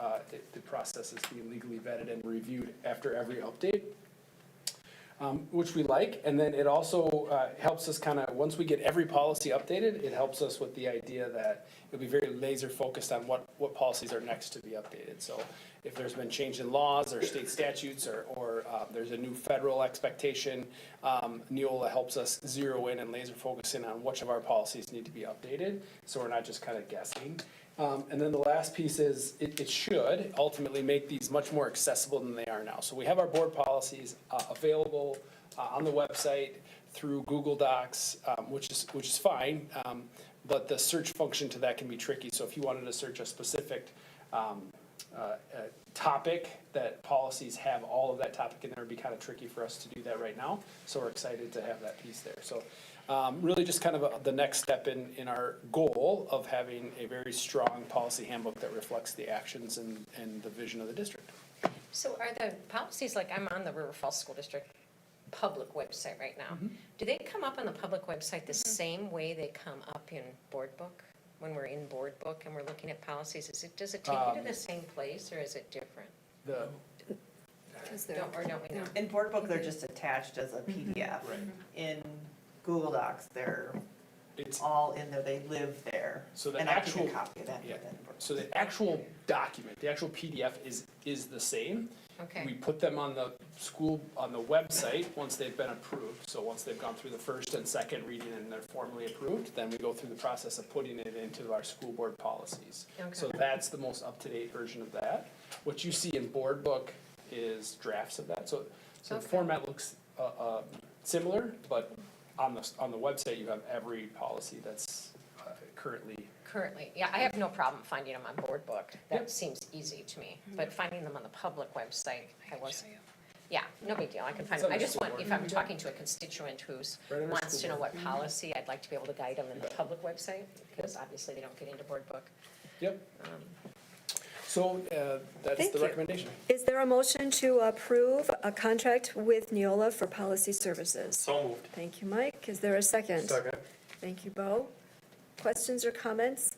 the process is being legally vetted and reviewed after every update. Which we like, and then it also helps us kind of, once we get every policy updated, it helps us with the idea that it'll be very laser focused on what policies are next to be updated. So if there's been change in laws or state statutes or there's a new federal expectation, Neola helps us zero in and laser focus in on which of our policies need to be updated, so we're not just kind of guessing. And then the last piece is, it should ultimately make these much more accessible than they are now. So we have our board policies available on the website through Google Docs, which is fine, but the search function to that can be tricky. So if you wanted to search a specific topic, that policies have all of that topic in there, would be kind of tricky for us to do that right now. So we're excited to have that piece there. So really just kind of the next step in our goal of having a very strong policy handbook that reflects the actions and the vision of the district. So are the policies, like I'm on the River Falls School District public website right now, do they come up on the public website the same way they come up in Board Book? When we're in Board Book and we're looking at policies, does it take you to the same place, or is it different? Don't we know? In Board Book, they're just attached as a PDF. Right. In Google Docs, they're all in there, they live there. So the And actual- I take a copy of that. Yeah, so the actual document, the actual PDF is the same. Okay. We put them on the website once they've been approved. So once they've gone through the first and second reading and they're formally approved, then we go through the process of putting it into our school board policies. Okay. So that's the most up-to-date version of that. What you see in Board Book is drafts of that. So the Okay. format looks similar, but on the website, you have every policy that's currently. Currently, yeah, I have no problem finding them on Board Book. Yep. That seems easy to me. But finding them on the public website, yeah, no big deal. I can find It's them. I under just school want, board. if I'm talking to a constituent who's Right under wants to school know board. what policy, I'd like to be able to guide them in the public website, because obviously they don't get into Board Book. Yep. So that's Thank the you. recommendation. Is there a motion to approve a contract with Neola for policy services? So moved. Thank you, Mike. Is there a second? Second. Thank you, Bo. Questions or comments?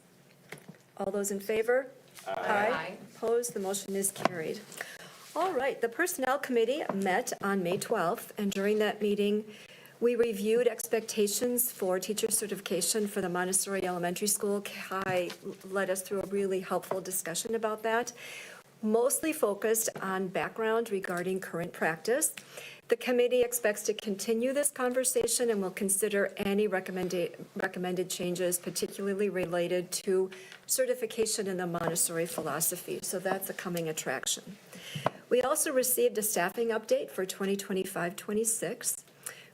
All those in favor? Aye. Opposed? The motion is carried. All right, the Personnel Committee met on May 12th, and during that meeting, we reviewed expectations for teacher certification for the Montessori Elementary School. Kai led us through a really helpful discussion about that, mostly focused on background regarding current practice. The committee expects to continue this conversation and will consider any recommended changes, particularly related to certification in the Montessori philosophy. So that's a coming attraction. We also received a staffing update for 2025-26.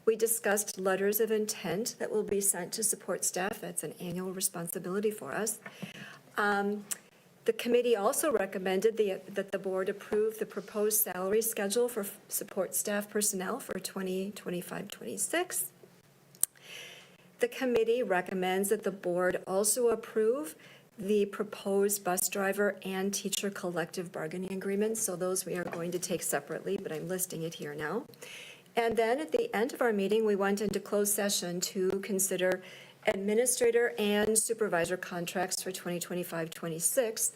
We discussed letters of intent that will be sent to support staff. That's an annual responsibility for us. The committee also recommended that the board approve the proposed salary schedule for support staff personnel for 2025-26. The committee recommends that the board also approve the proposed bus driver and teacher collective bargaining agreements. So those we are going to take separately, but I'm listing it here now. And then at the end of our meeting, we went into closed session to consider administrator and supervisor contracts for 2025-26.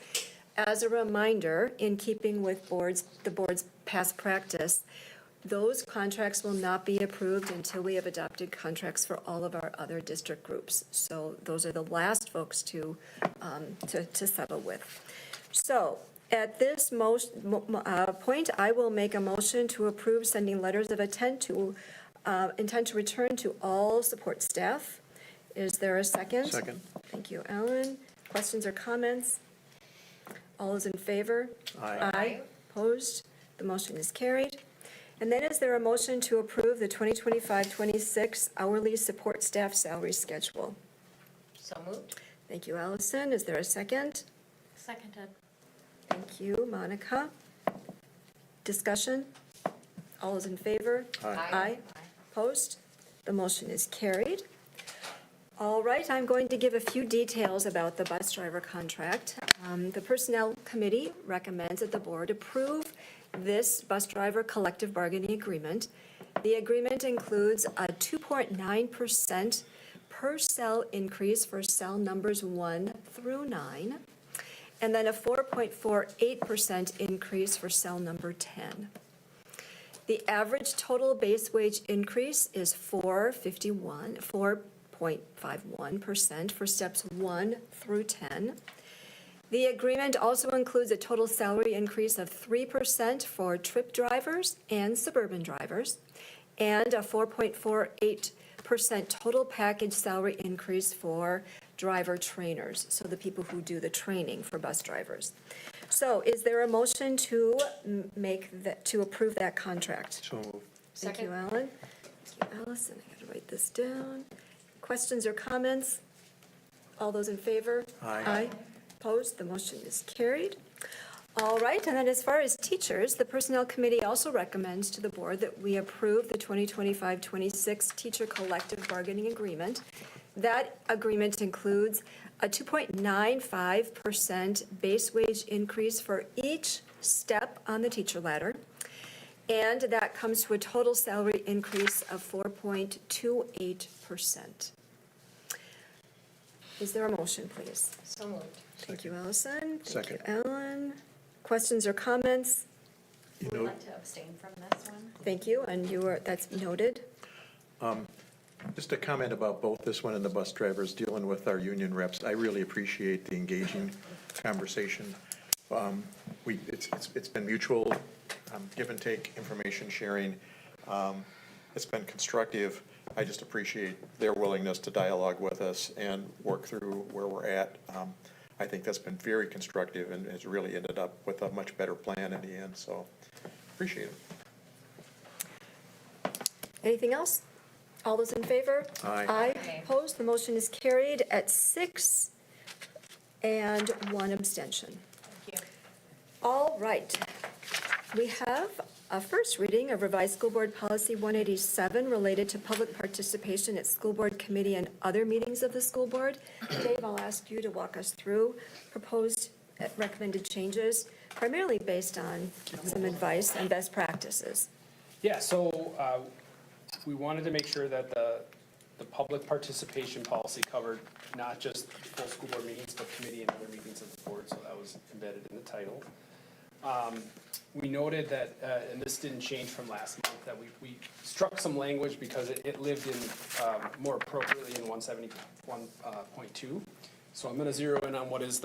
As a reminder, in keeping with the board's past practice, those contracts will not be approved until we have adopted contracts for all of our other district groups. So those are the last folks to settle with. So at this point, I will make a motion to approve sending letters of intent to return to all support staff. Is there a second? Second. Thank you, Ellen. Questions or comments? All those in favor? Aye. Opposed? The motion is carried. And then is there a motion to approve the 2025-26 hourly support staff salary schedule? So moved. Thank you, Allison. Is there a second? Seconded. Thank you, Monica. Discussion? All those in favor? Aye. Opposed? The motion is carried. All right, I'm going to give a few details about the bus driver contract. The Personnel Committee recommends that the board approve this bus driver collective bargaining agreement. The agreement includes a 2.9% per cell increase for cell numbers 1 through 9, and then a 4.48% increase for cell number 10. The average total base wage increase is 4.51% for steps 1 through 10. The agreement also includes a total salary increase of 3% for trip drivers and suburban drivers, and a 4.48% total package salary increase for driver trainers, so the people who do the training for bus drivers. So is there a motion to approve that contract? So moved. Thank you, Alan. Thank you, Allison. I gotta write this down. Questions or comments? All those in favor? Aye. Opposed? The motion is carried. All right, and then as far as teachers, the Personnel Committee also recommends to the board that we approve the 2025-26 Teacher Collective Bargaining Agreement. That agreement includes a 2.95% base wage increase for each step on the teacher ladder, and that comes to a total salary increase of 4.28%. Is there a motion, please? So moved. Thank you, Allison. Thank you, Second. Ellen. Questions or comments? You Would know, like to abstain from this one. Thank you, and that's noted. just a comment about both this one and the bus drivers dealing with our union reps. I really appreciate the engaging conversation. It's been mutual, give and take, information sharing. It's been constructive. I just appreciate their willingness to dialogue with us and work through where we're at. I think that's been very constructive and has really ended up with a much better plan in the end, so appreciate it. Anything else? All those in favor? Aye. Aye. Opposed? The motion is carried at 6 and 1 abstention. Thank you. All right. We have a first reading of revised school board policy 187 related to public participation at school board committee and other meetings of the school board. Dave, I'll ask you to walk us through proposed recommended changes, primarily based on some advice and best practices. Yeah, so we wanted to make sure that the public participation policy covered not just full school board meetings, but committee and other meetings of the board, so that was embedded in the title. We noted that, and this didn't change from last month, that we struck some language because it lived in more appropriately in 171.2. So I'm gonna zero in on what is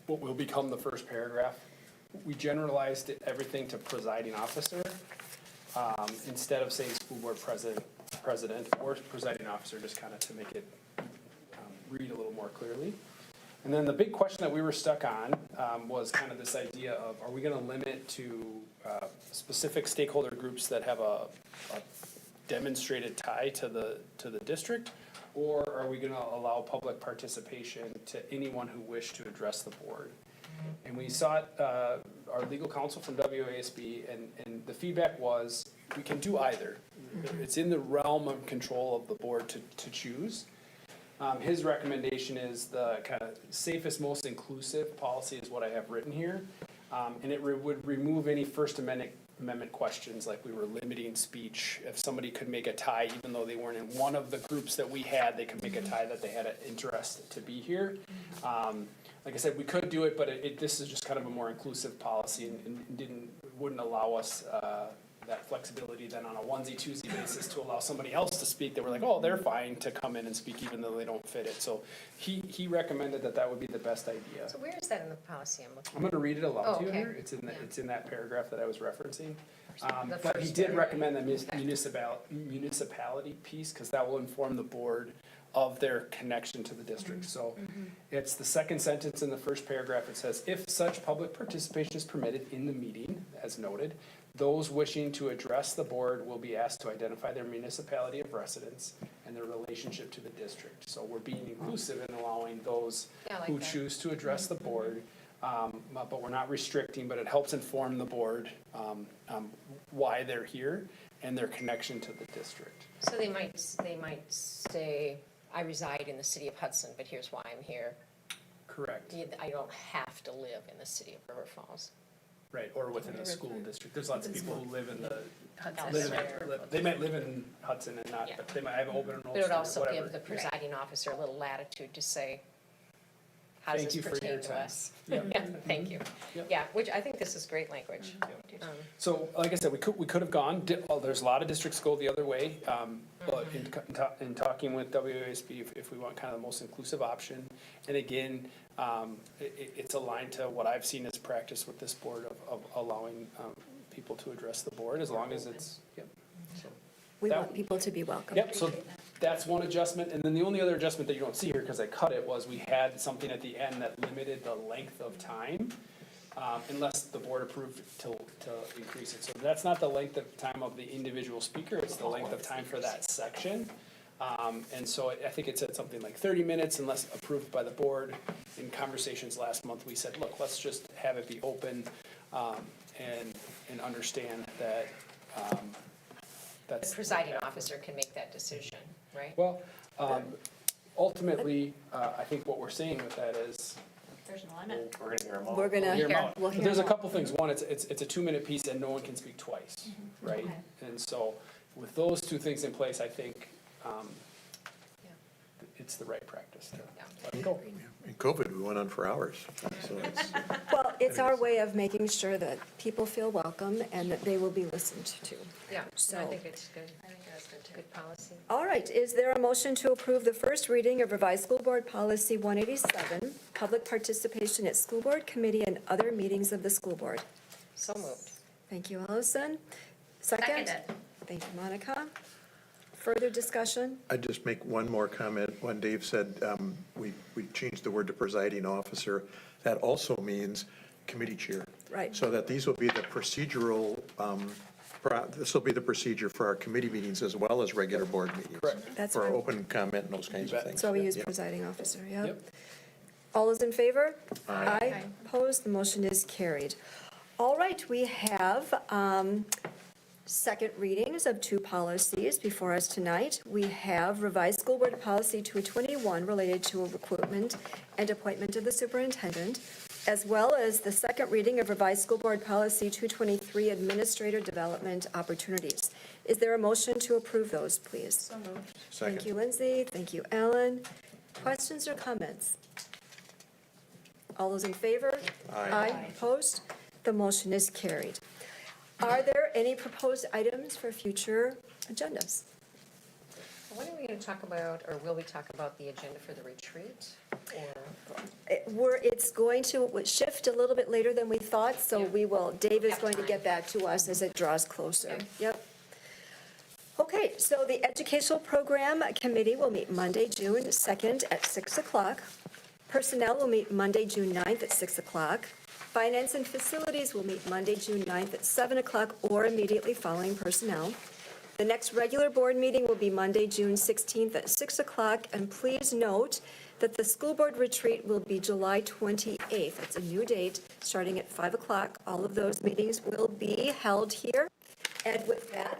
what will become the first paragraph. We generalized everything to presiding officer, instead of saying school board president or presiding officer, just kind of to make it read a little more clearly. And then the big question that we were stuck on was kind of this idea of, are we gonna limit to specific stakeholder groups that have a demonstrated tie to the district? Or are we gonna allow public participation to anyone who wished to address the board? And we sought our legal counsel from WASB, and the feedback was, we can do either. It's in the realm of control of the board to choose. His recommendation is the kind of safest, most inclusive policy is what I have written here. And it would remove any First Amendment questions, like we were limiting speech. If somebody could make a tie, even though they weren't in one of the groups that we had, they could make a tie that they had an interest to be here. Like I said, we could do it, but this is just kind of a more inclusive policy and wouldn't allow us that flexibility then on a onesie-twosie basis to allow somebody else to speak that we're like, oh, they're fine to come in and speak even though they don't fit it. So he recommended that would be the best idea. So where is that in the policy? I'm gonna read it aloud to you okay. here. It's in that paragraph that I was referencing. The But he first did paragraph. recommend the municipality piece, because that will inform the board of their connection to the district. So it's the second sentence in the first paragraph. It says, if such public participation is permitted in the meeting, as noted, those wishing to address the board will be asked to identify their municipality of residence and their relationship to the district. So we're being inclusive in allowing those Yeah, I like who that. choose to address the board. But we're not restricting, but it helps inform the board why they're here and their connection to the district. So they might say, I reside in the city of Hudson, but here's why I'm here. Correct. I don't have to live in the city of River Falls. Right, or within the school district. There's lots of people who live in Elsewhere. they might live in Hudson and not, Yeah. but they might have open and But it would also whatever. give the presiding officer a little latitude to say, how does Thank you this for your pertain to time. us? Yep. Yeah, thank you. Yep. Yeah, which I think this is great language. So, like I said, we could have gone, there's a lot of districts go the other way, but in talking with WASB, if we want kind of the most inclusive option, and again, it's aligned to what I've seen as practice with this board of allowing people to address the board, as long as it's, yep. So We that- want people to be welcome. Yep, so that's one adjustment, and then the only other adjustment that you don't see here, because I cut it, was we had something at the end that limited the length of time, unless the board approved to increase it. So that's not the length of time of the individual speaker, it's the length of time for that section. And so I think it said something like 30 minutes unless approved by the board. In conversations last month, we said, look, let's just have it be open, and understand that, The that's. presiding officer can make that decision, right? Well, ultimately, I think what we're saying with that is, There's no limit. We're gonna hear them all. We're gonna hear 'em hear, out. we'll But hear there's a them all. couple things. One, it's a 2-minute piece and no one can speak twice, right? And so with those two things in place, I think, it's the right practice to let it go. In COVID, we went on for hours, so it's, Well, it's our way of making sure that people feel welcome and that they will be listened to. Yeah, So- I think it's good. I think that's good too. Good policy. All right, is there a motion to approve the first reading of revised school board policy 187, public participation at school board committee and other meetings of the school board? So moved. Thank you, Allison. Second? Seconded. Thank you, Monica. Further discussion? I'd just make one more comment. When Dave said we changed the word to presiding officer, that also means committee chair. Right. So that these will be the procedural this will be the procedure for our committee meetings as well as regular board meetings. Correct. That's For right. open comment and those kinds of bet. things. So we use Yep. presiding officer, yep. Yep. All those in favor? Aye. Opposed, the motion is carried. All right, we have second readings of two policies before us tonight. We have revised school board policy 221 related to recruitment and appointment of the superintendent, as well as the second reading of revised school board policy 223 administrator development opportunities. Is there a motion to approve those, please? So moved. Thank Second. you, Lindsay. Thank you, Ellen. Questions or comments? All those in favor? Aye. Opposed? The motion is carried. Are there any proposed items for future agendas? When are we going to talk about, or will we talk about the agenda for the retreat? Or It's going to shift a little bit later than we thought, so we will, Dave is Have going to time. get back to us as it draws closer. Okay. Yep. Okay, so the Educational Program Committee will meet Monday, June 2nd at 6 o'clock. Personnel will meet Monday, June 9th at 6 o'clock. Finance and Facilities will meet Monday, June 9th at 7 o'clock or immediately following Personnel. The next regular board meeting will be Monday, June 16th at 6 o'clock, and please note that the school board retreat will be July 28th. It's a new date, starting at 5 o'clock. All of those meetings will be held here. And with that,